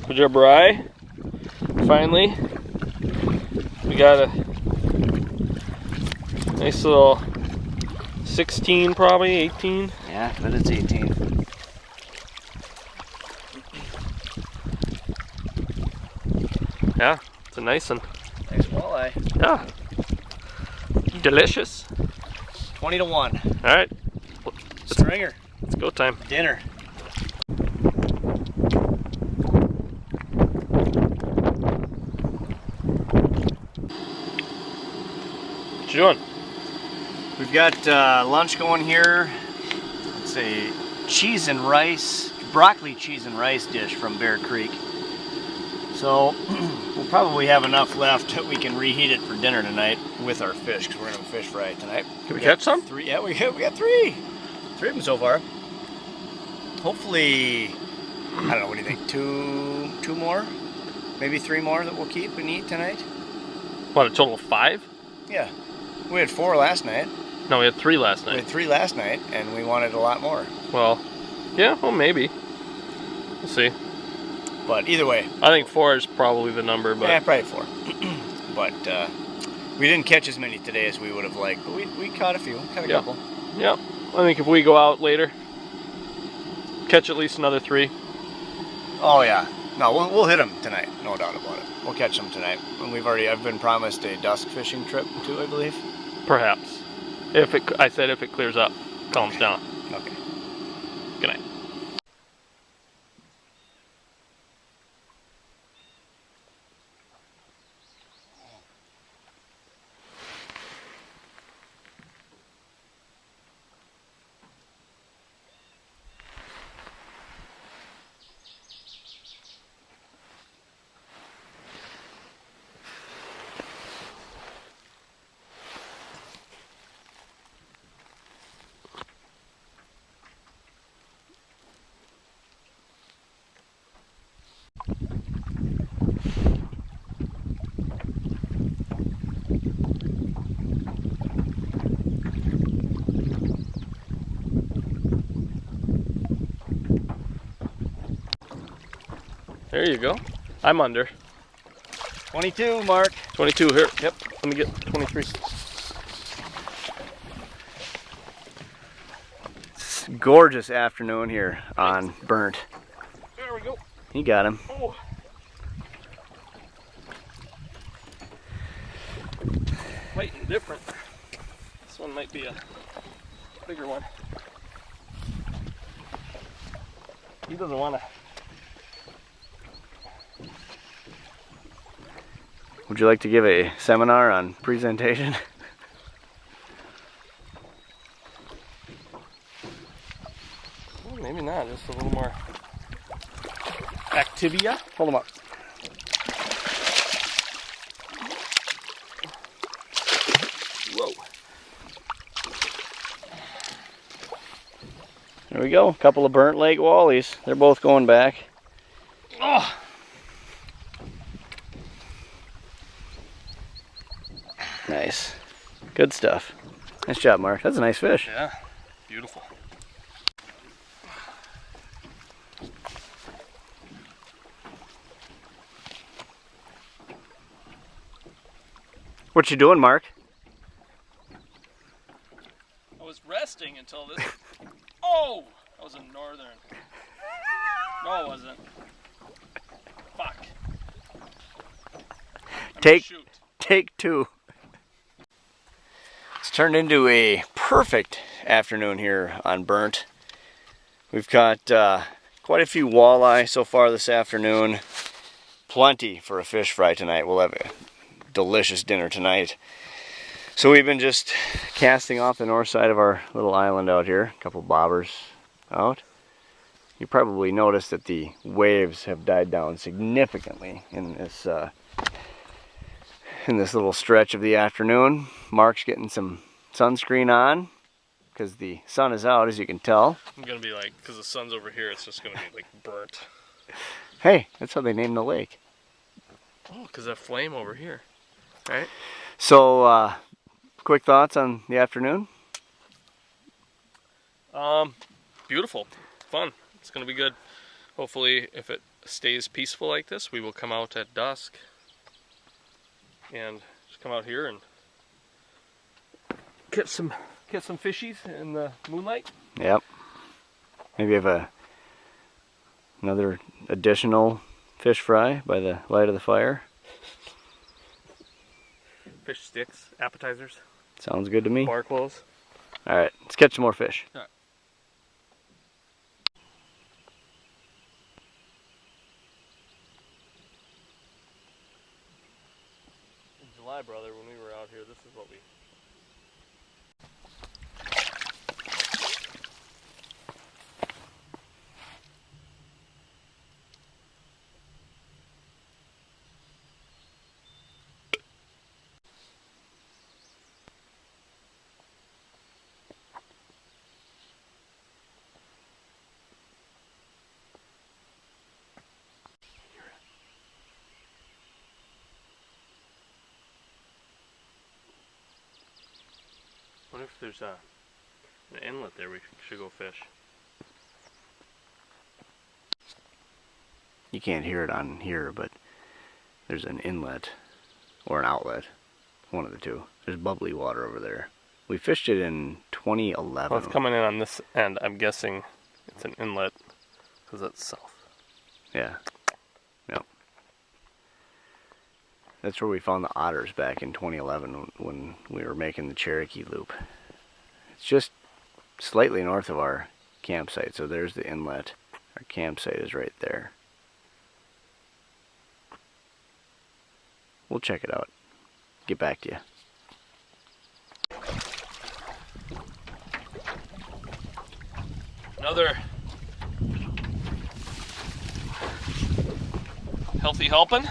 Speaker 2: Good job, Bri. Finally, we got a nice little 16, probably 18.
Speaker 1: Yeah, but it's 18.
Speaker 2: Yeah, it's a nice one.
Speaker 1: Nice walleye.
Speaker 2: Yeah, delicious.
Speaker 1: 20 to 1.
Speaker 2: All right,
Speaker 1: Stringer.
Speaker 2: let's go time.
Speaker 1: Dinner.
Speaker 2: What you doing?
Speaker 1: We've got lunch going here. It's a cheese and rice, broccoli cheese and rice dish from Bear Creek. So we'll probably have enough left that we can reheat it for dinner tonight with our fish, because we're gonna have a fish fry tonight.
Speaker 2: Can we catch some?
Speaker 1: 3. Yeah, we got 3. 3 of them so far. Hopefully, I don't know. What do you think? Two more, maybe 3 more that we'll keep and eat tonight.
Speaker 2: What, a total of 5?
Speaker 1: Yeah, we had 4 last night.
Speaker 2: No, we had 3 last
Speaker 1: We
Speaker 2: night.
Speaker 1: had 3 last night, and we wanted a lot more.
Speaker 2: Well, yeah, well, maybe. We'll see.
Speaker 1: But either way,
Speaker 2: I think 4 is probably the number, but
Speaker 1: yeah, probably 4. But we didn't catch as many today as we would have liked. But we caught a few, caught a couple.
Speaker 2: yeah, I think if we go out later, catch at least another 3.
Speaker 1: Oh yeah, no, we'll hit them tonight, no doubt about it. We'll catch them tonight, and I've been promised a dusk fishing trip too, I believe.
Speaker 2: Perhaps. I said if it clears up, calms down.
Speaker 1: Okay.
Speaker 2: Good night. There you go. I'm under.
Speaker 1: 22, Mark.
Speaker 2: 22 here. Yep. Let me get 23.
Speaker 1: It's a gorgeous afternoon here on Burnt.
Speaker 2: There we go.
Speaker 1: He got him.
Speaker 2: Oh. Light and different. This one might be a bigger one. He doesn't want to.
Speaker 1: Would you like to give a seminar on presentation?
Speaker 2: Oh Maybe not, just a little more Activia. Hold them up. Whoa.
Speaker 1: There we go, a couple of burnt lake wallies. They're both going back.
Speaker 2: Oh.
Speaker 1: Nice. Good stuff. Nice job, Mark. That's a nice fish.
Speaker 2: Yeah, beautiful.
Speaker 1: What you doing, Mark?
Speaker 2: I was resting until this. Oh! That was a northern. No, it wasn't. Fuck.
Speaker 1: Take two. It's turned into a perfect afternoon here on Burnt. We've got quite a few walleye so far this afternoon. Plenty for a fish fry tonight. We'll have a delicious dinner tonight. So we've been just casting off the north side of our little island out here. A couple bobbers out. You probably noticed that the waves have died down significantly in this little stretch of the afternoon. Mark's getting some sunscreen on because the sun is out, as you can tell.
Speaker 2: I'm gonna be like, because the sun's over here, it's just gonna be like burnt.
Speaker 1: Hey, that's how they named the lake.
Speaker 2: Oh, because that flame over here, right?
Speaker 1: So, quick thoughts on the afternoon?
Speaker 2: Beautiful, fun. It's gonna be good. Hopefully, if it stays peaceful like this, we will come out at dusk and just come out here and get some fishies in the moonlight.
Speaker 1: Yep. Maybe have another additional fish fry by the light of the fire.
Speaker 2: Fish sticks, appetizers.
Speaker 1: Sounds good to me.
Speaker 2: Bar clothes.
Speaker 1: All right, let's catch some more fish.
Speaker 2: All right. In July, brother, when we were out here, this is what we... What if there's an inlet there we should go fish?
Speaker 1: You can't hear it on here, but there's an inlet or an outlet, one of the two. There's bubbly water over there. We fished it in 2011.
Speaker 2: Well, it's coming in on this end. I'm guessing it's an inlet because it's south.
Speaker 1: Yeah. Yep. That's where we found the otters back in 2011 when we were making the Cherokee Loop. It's just slightly north of our campsite, so there's the inlet. Our campsite is right there. We'll check it out. Get back to you.
Speaker 2: Another healthy helping.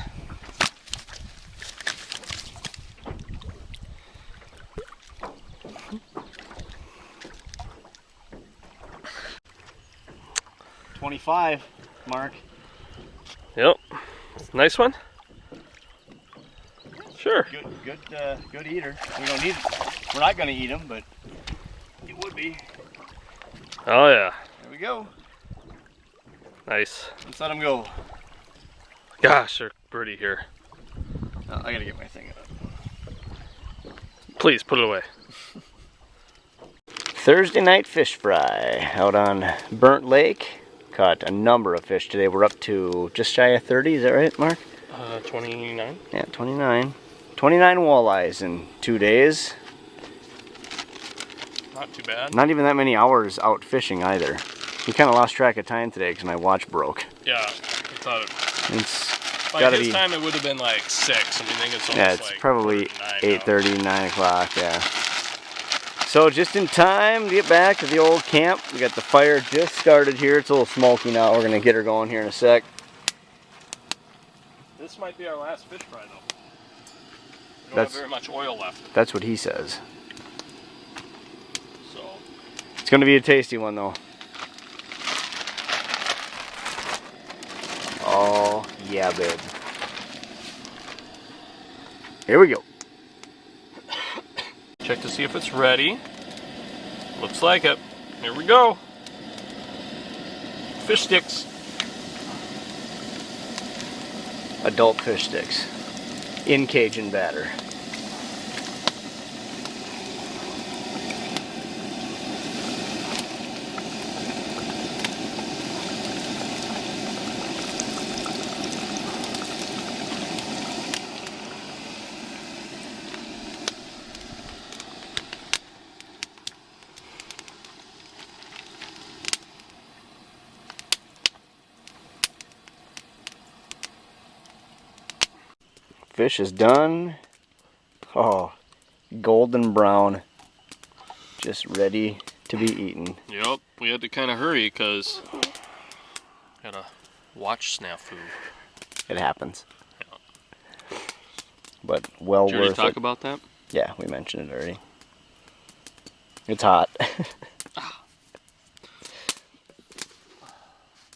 Speaker 1: $25, Mark.
Speaker 2: Yep. Nice one. Sure.
Speaker 1: Good eater. We're not gonna eat them, but it would be.
Speaker 2: Oh yeah.
Speaker 1: There we go.
Speaker 2: Nice.
Speaker 1: Let's let them go.
Speaker 2: Gosh, they're pretty here.
Speaker 1: Oh, I gotta get my thing up.
Speaker 2: Please put it away.
Speaker 1: Thursday night fish fry out on Burnt Lake. Caught a number of fish today. We're up to just shy of 30. Is that right, Mark?
Speaker 2: 29.
Speaker 1: Yeah, 29. 29 walleyes in 2 days.
Speaker 2: Not too bad.
Speaker 1: Not even that many hours out fishing either. We kind of lost track of time today because my watch broke.
Speaker 2: Yeah, I thought it.
Speaker 1: It's
Speaker 2: By
Speaker 1: gotta
Speaker 2: his
Speaker 1: be.
Speaker 2: time, it would have been like 6. And we think it's almost
Speaker 1: Yeah, it's
Speaker 2: like
Speaker 1: probably
Speaker 2: 9
Speaker 1: 8:30, 9 o'clock. Yeah. So just in time to get back to the old camp. We got the fire just started here. It's a little smoky now. We're gonna get her going here in a sec.
Speaker 2: This might be our last fish fry though. We don't
Speaker 1: That's-
Speaker 2: have very much oil left.
Speaker 1: That's what he says.
Speaker 2: So
Speaker 1: It's gonna be a tasty one though. Oh yeah, babe. Here we go.
Speaker 2: check to see if it's ready. Looks like it. Here we go. Fish sticks.
Speaker 1: Adult fish sticks in Cajun batter. Fish is done. Oh, golden brown. Just ready to be eaten.
Speaker 2: Yep, we had to kind of hurry because had a watch snafu.
Speaker 1: It happens. Yeah. But well
Speaker 2: Did you already
Speaker 1: worth
Speaker 2: talk
Speaker 1: it.
Speaker 2: about that?
Speaker 1: Yeah, we mentioned it already. It's hot.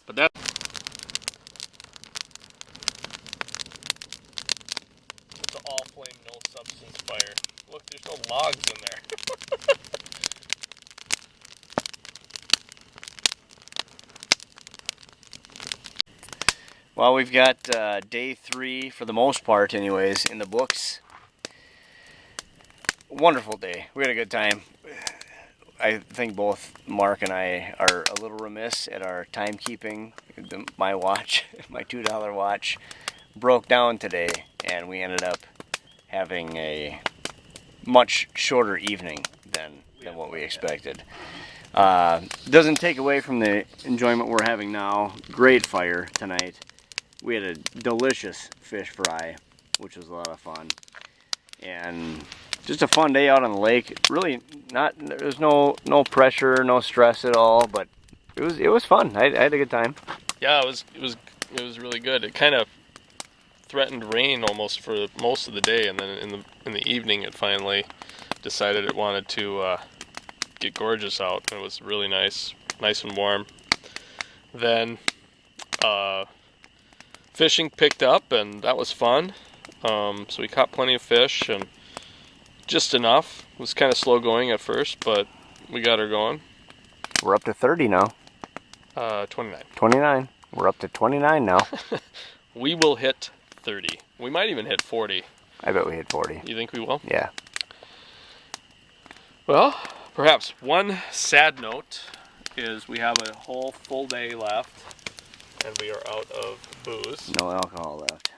Speaker 2: But that. It's an all flame, no substance fire. Look, there's no logs in there.
Speaker 1: Well, we've got day 3, for the most part anyways, in the books. Wonderful day. We had a good time. I think both Mark and I are a little remiss at our timekeeping. My watch, my $2 watch, broke down today, and we ended up having a much shorter evening than what we expected. Doesn't take away from the enjoyment we're having now. Great fire tonight. We had a delicious fish fry, which was a lot of fun, and just a fun day out on the lake. Really, there's no pressure, no stress at all, but it was fun. I had a good time.
Speaker 2: Yeah, it was really good. It kind of threatened rain almost for most of the day, and then in the evening it finally decided it wanted to get gorgeous out. It was really nice and warm. Then fishing picked up, and that was fun. So we caught plenty of fish, and just enough. It was kind of slow going at first, but we got her going.
Speaker 1: We're up to 30 now.
Speaker 2: 29.
Speaker 1: 29. We're up to 29 now.
Speaker 2: We will hit 30. We might even hit 40.
Speaker 1: I bet we hit 40.
Speaker 2: You think we will?
Speaker 1: Yeah.
Speaker 2: Well, perhaps one sad note is we have a whole full day left, and we are out of booze.
Speaker 1: No alcohol left.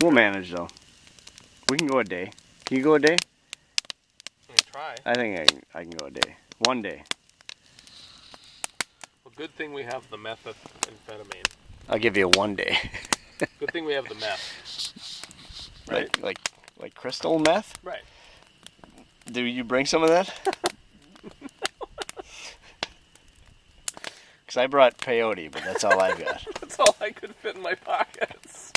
Speaker 1: We'll manage though. We can go a day. Can you go a day?
Speaker 2: We can try.
Speaker 1: I think I can go a day. One day.
Speaker 2: Well, good thing we have the methamphetamine.
Speaker 1: I'll give you a one day.
Speaker 2: Good thing we have the meth. Right?
Speaker 1: Like crystal meth?
Speaker 2: Right.
Speaker 1: Do you bring some of that? Because I brought peyote, but that's all I've got.
Speaker 2: That's all I could fit in my pockets.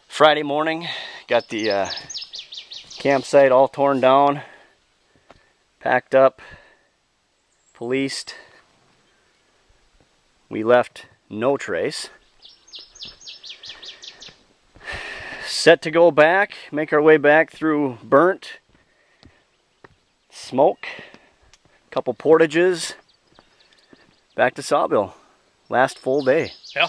Speaker 1: Friday morning, got the campsite all torn down, packed up, policed. We left no trace. Set to go back, make our way back through burnt, smoke, a couple portages, back to Sawbill. Last full day.
Speaker 2: Yeah.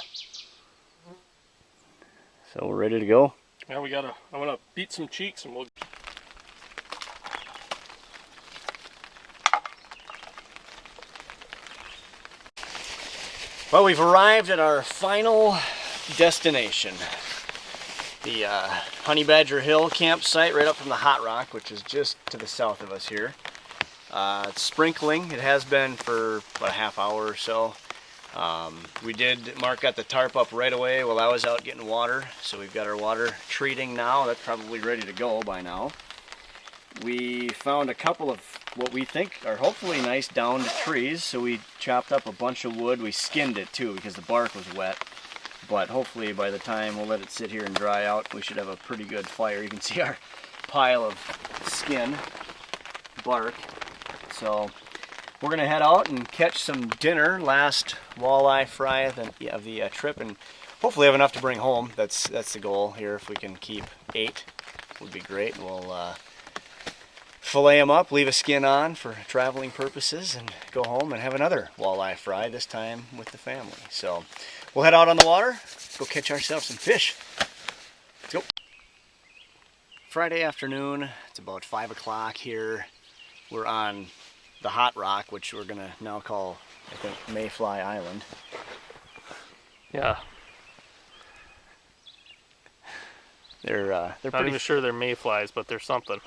Speaker 1: So we're ready to go.
Speaker 2: Yeah, I'm gonna beat some cheeks and we'll.
Speaker 1: Well, we've arrived at our final destination. The Honey Badger Hill campsite right up from the Hot Rock, which is just to the south of us here. It's sprinkling. It has been for about a half hour or so. Mark got the tarp up right away while I was out getting water, so we've got our water treating now. That's probably ready to go by now. We found a couple of what we think are hopefully nice downed trees, so we chopped up a bunch of wood. We skinned it too because the bark was wet, but hopefully by the time we'll let it sit here and dry out, we should have a pretty good fire. You can see our pile of skin bark. So we're gonna head out and catch some dinner, last walleye fry of the trip, and hopefully have enough to bring home. That's the goal here. If we can keep 8, would be great. We'll fillet them up, leave a skin on for traveling purposes, and go home and have another walleye fry, this time with the family. So we'll head out on the water, go catch ourselves some fish. Let's go. Friday afternoon, it's about 5 o'clock here. We're on the Hot Rock, which we're gonna now call, I think, Mayfly Island.
Speaker 2: Yeah.
Speaker 1: They're
Speaker 2: Not
Speaker 1: pretty
Speaker 2: even sure they're mayflies, but they're something.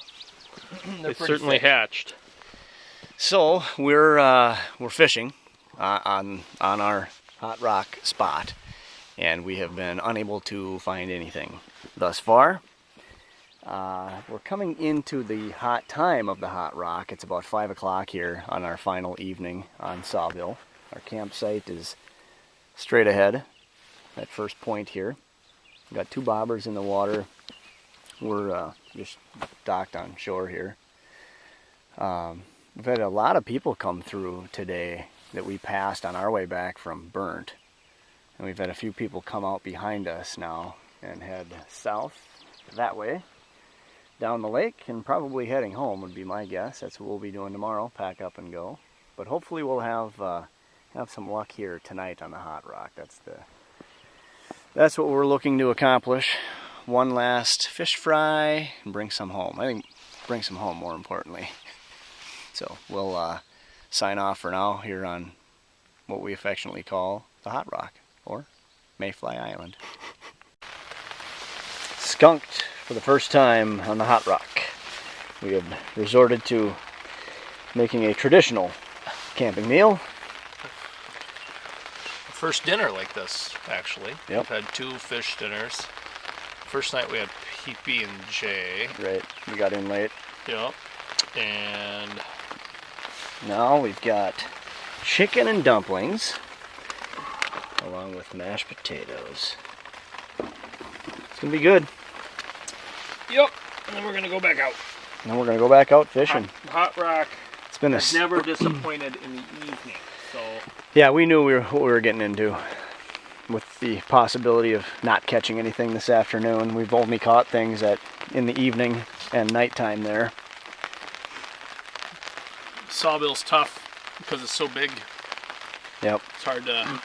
Speaker 1: They're
Speaker 2: They certainly
Speaker 1: thick.
Speaker 2: hatched.
Speaker 1: So we're fishing on our Hot Rock spot, and we have been unable to find anything thus far. We're coming into the hot time of the Hot Rock. It's about 5 o'clock here on our final evening on Sawville. Our campsite is straight ahead, that first point here. We've got 2 bobbers in the water. We're just docked on shore here. We've had a lot of people come through today that we passed on our way back from Burnt. And we've had a few people come out behind us now and head south that way, down the lake, and probably heading home would be my guess. That's what we'll be doing tomorrow, pack up and go. But hopefully we'll have some luck here tonight on the Hot Rock. That's what we're looking to accomplish. One last fish fry and bring some home. I think bring some home, more importantly. So we'll sign off for now here on what we affectionately call the Hot Rock, or Mayfly Island. Skunked for the first time on the Hot Rock. We have resorted to making a traditional camping meal.
Speaker 2: First dinner like this, actually.
Speaker 1: Yep.
Speaker 2: We've had 2 fish dinners. First night we had PB&J.
Speaker 1: Right, we got in late.
Speaker 2: Yep. And
Speaker 1: now we've got chicken and dumplings, along with mashed potatoes. It's gonna be good.
Speaker 2: yep. And then we're gonna go back out.
Speaker 1: And then we're gonna go back out fishing.
Speaker 2: Hot Rock.
Speaker 1: It's been
Speaker 2: Has never disappointed in the evening. So
Speaker 1: yeah, we knew what we were getting into. With the possibility of not catching anything this afternoon. We've only caught things in the evening and nighttime there.
Speaker 2: Sawville's tough because it's so big.
Speaker 1: Yep.
Speaker 2: It's hard to,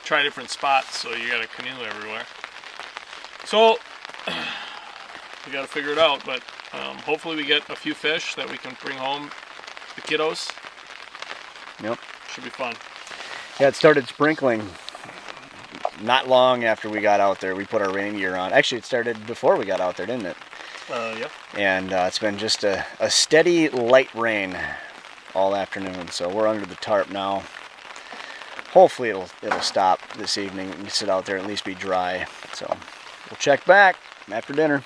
Speaker 2: try different spots, so you got a canoe everywhere. So we got to figure it out, but hopefully we get a few fish that we can bring home the kiddos.
Speaker 1: Yep.
Speaker 2: Should be fun.
Speaker 1: Yeah, it started sprinkling not long after we got out there. We put our rain gear on. Actually, it started before we got out there, didn't it?
Speaker 2: Yep.
Speaker 1: And it's been just a steady light rain all afternoon. So we're under the tarp now. Hopefully it'll stop this evening. We can sit out there and at least be dry. So we'll check back after dinner.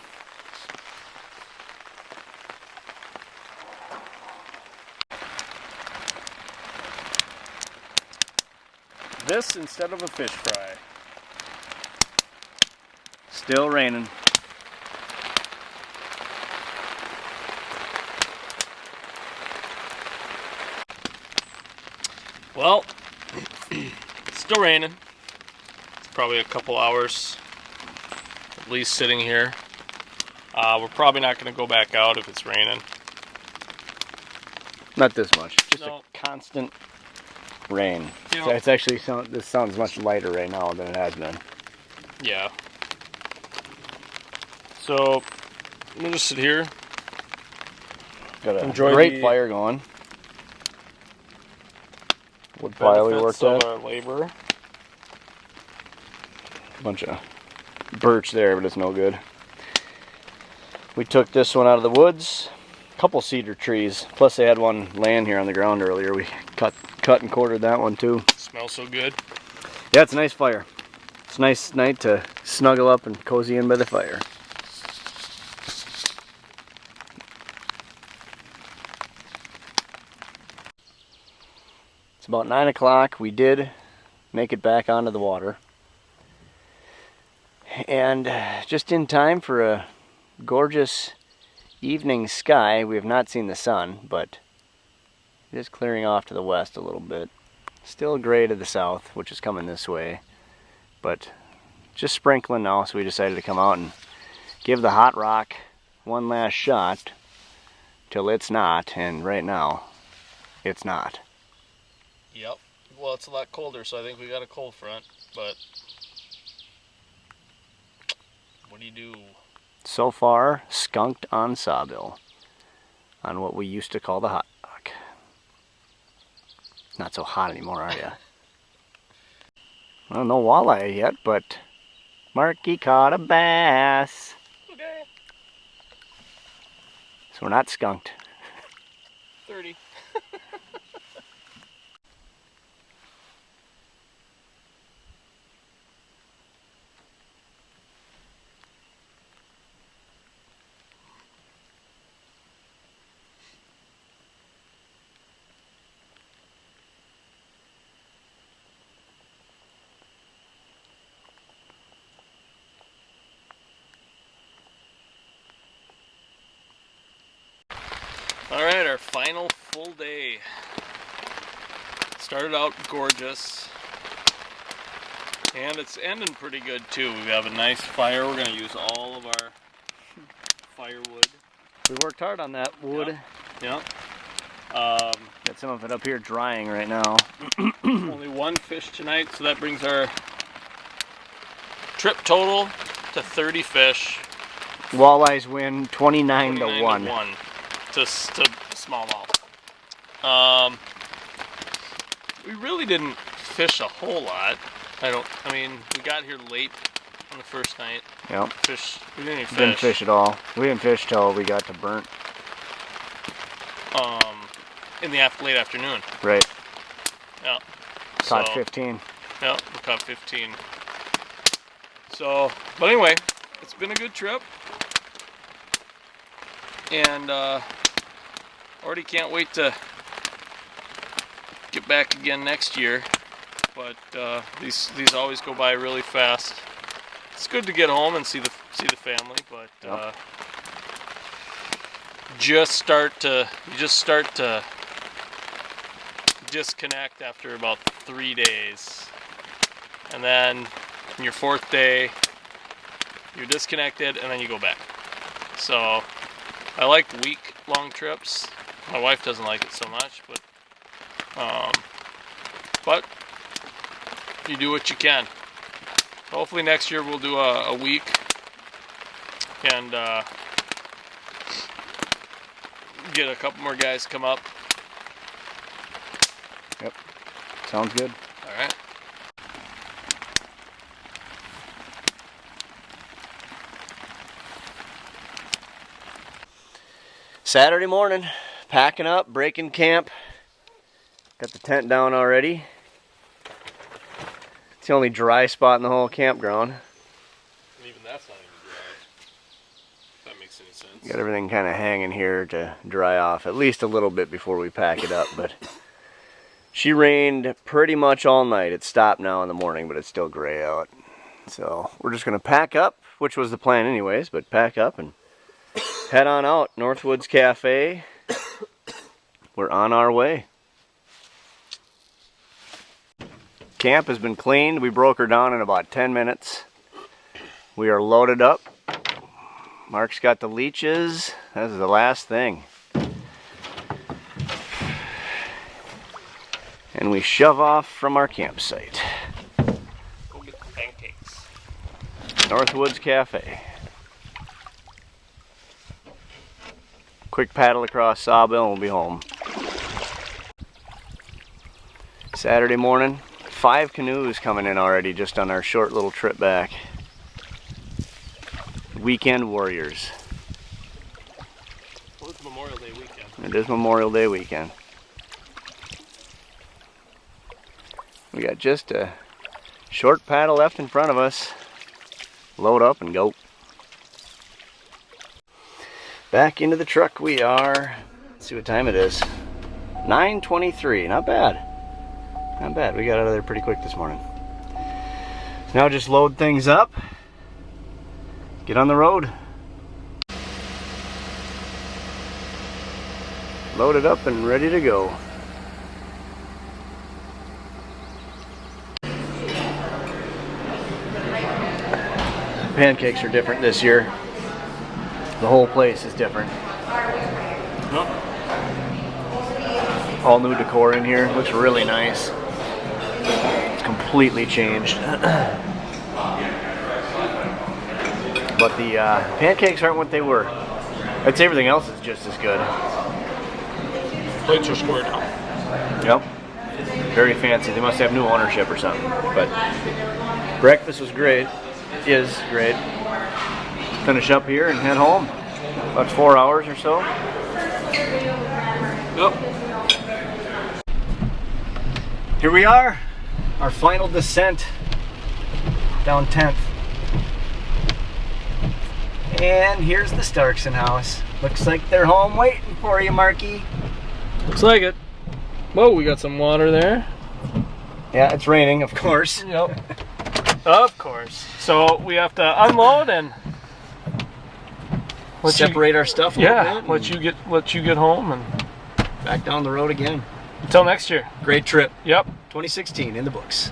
Speaker 2: This instead of a fish fry.
Speaker 1: Still raining.
Speaker 2: Well, still raining. It's probably a couple hours at least sitting here. We're probably not going to go back out if it's raining.
Speaker 1: Not this much. Just
Speaker 2: No.
Speaker 1: a constant rain.
Speaker 2: You know-
Speaker 1: So it's actually this sounds much lighter right now than it has been.
Speaker 2: Yeah. So, we'll just sit here.
Speaker 1: Got a
Speaker 2: Enjoy
Speaker 1: great
Speaker 2: the
Speaker 1: fire going. Wood pile we
Speaker 2: benefits
Speaker 1: worked
Speaker 2: of
Speaker 1: at.
Speaker 2: our labor.
Speaker 1: Bunch of birch there, but it's no good. We took this one out of the woods, couple cedar trees. Plus they had one laying here on the ground earlier. We cut and quartered that one too.
Speaker 2: Smells so good.
Speaker 1: Yeah, it's a nice fire. It's a nice night to snuggle up and cozy in by the fire. It's about 9 o'clock. We did make it back onto the water. And just in time for a gorgeous evening sky. We have not seen the sun, but it is clearing off to the west a little bit. Still gray to the south, which is coming this way, but just sprinkling now, so we decided to come out and give the hot rock one last shot till it's not, and right now it's not.
Speaker 2: Yep. Well, it's a lot colder, so I think we got a cold front, but what do you do?
Speaker 1: So far, skunked on sawbill on what we used to call the hot rock. Not so hot anymore, are ya? Well, no walleye yet, but Marky caught a bass.
Speaker 2: Okay.
Speaker 1: So we're not skunked.
Speaker 2: 30. Alright, our final full day. Started out gorgeous, and it's ending pretty good too. We have a nice fire. We're going to use all of our firewood.
Speaker 1: We worked hard on that wood.
Speaker 2: Yeah.
Speaker 1: Got some of it up here drying right now.
Speaker 2: Only one fish tonight, so that brings our trip total to 30 fish.
Speaker 1: Walleyes win 29 to 1.
Speaker 2: To smallmouth. We really didn't fish a whole lot. I mean, we got here late on the first night.
Speaker 1: Yep.
Speaker 2: We didn't even fish.
Speaker 1: Didn't fish at all. We didn't fish till we got to Burnt.
Speaker 2: In the late afternoon.
Speaker 1: Right.
Speaker 2: Yeah.
Speaker 1: Caught 15.
Speaker 2: Yeah, we caught 15. So, but anyway, it's been a good trip. And already can't wait to get back again next year. But these always go by really fast. It's good to get home and see the family, but
Speaker 1: Yep.
Speaker 2: you just start to disconnect after about 3 days, and then on your 4th day you're disconnected, and then you go back. So I like week-long trips. My wife doesn't like it so much, but you do what you can. Hopefully next year we'll do a week, and get a couple more guys come up.
Speaker 1: Yep. Sounds good.
Speaker 2: All right.
Speaker 1: Saturday morning, packing up, breaking camp. Got the tent down already. It's the only dry spot in the whole campground.
Speaker 2: And even that's not even dry. If that makes any sense.
Speaker 1: Got everything kind of hanging here to dry off at least a little bit before we pack it up, but she rained pretty much all night. It stopped now in the morning, but it's still gray out. So we're just gonna pack up, which was the plan anyways, but pack up and head on out. Northwoods Cafe. We're on our way. Camp has been cleaned. We broke her down in about 10 minutes. We are loaded up. Mark's got the leeches. This is the last thing. And we shove off from our campsite.
Speaker 2: Go get the pancakes.
Speaker 1: Northwoods Cafe. Quick paddle across Sawbill and we'll be home. Saturday morning, 5 canoes coming in already just on our short little trip back. Weekend warriors.
Speaker 2: Well, it's Memorial Day weekend.
Speaker 1: It is Memorial Day weekend. We got just a short paddle left in front of us. Load up and go. Back into the truck we are. Let's see what time it is. 9:23. Not bad. Not bad. We got out of there pretty quick this morning. So now just load things up. Get on the road. Loaded up and ready to go. Pancakes are different this year. The whole place is different. All new decor in here. Looks really nice. It's completely changed. But the pancakes aren't what they were. I'd say everything else is just as good.
Speaker 2: Plates are squared out.
Speaker 1: Yep. Very fancy. They must have new ownership or something. But breakfast was great. Is great. Finish up here and head home. About 4 hours or so.
Speaker 2: Yep.
Speaker 1: Here we are. Our final descent down 10th. And here's the Starkson house. Looks like they're home waiting for you, Marky.
Speaker 2: Looks like it. Whoa, we got some water there.
Speaker 1: Yeah, it's raining, of course.
Speaker 2: Yep. Of course. So we have to unload and
Speaker 1: separate our stuff a little bit.
Speaker 2: Let you get home and
Speaker 1: back down the road again.
Speaker 2: Until next year.
Speaker 1: Great trip.
Speaker 2: Yep.
Speaker 1: 2016 in the books.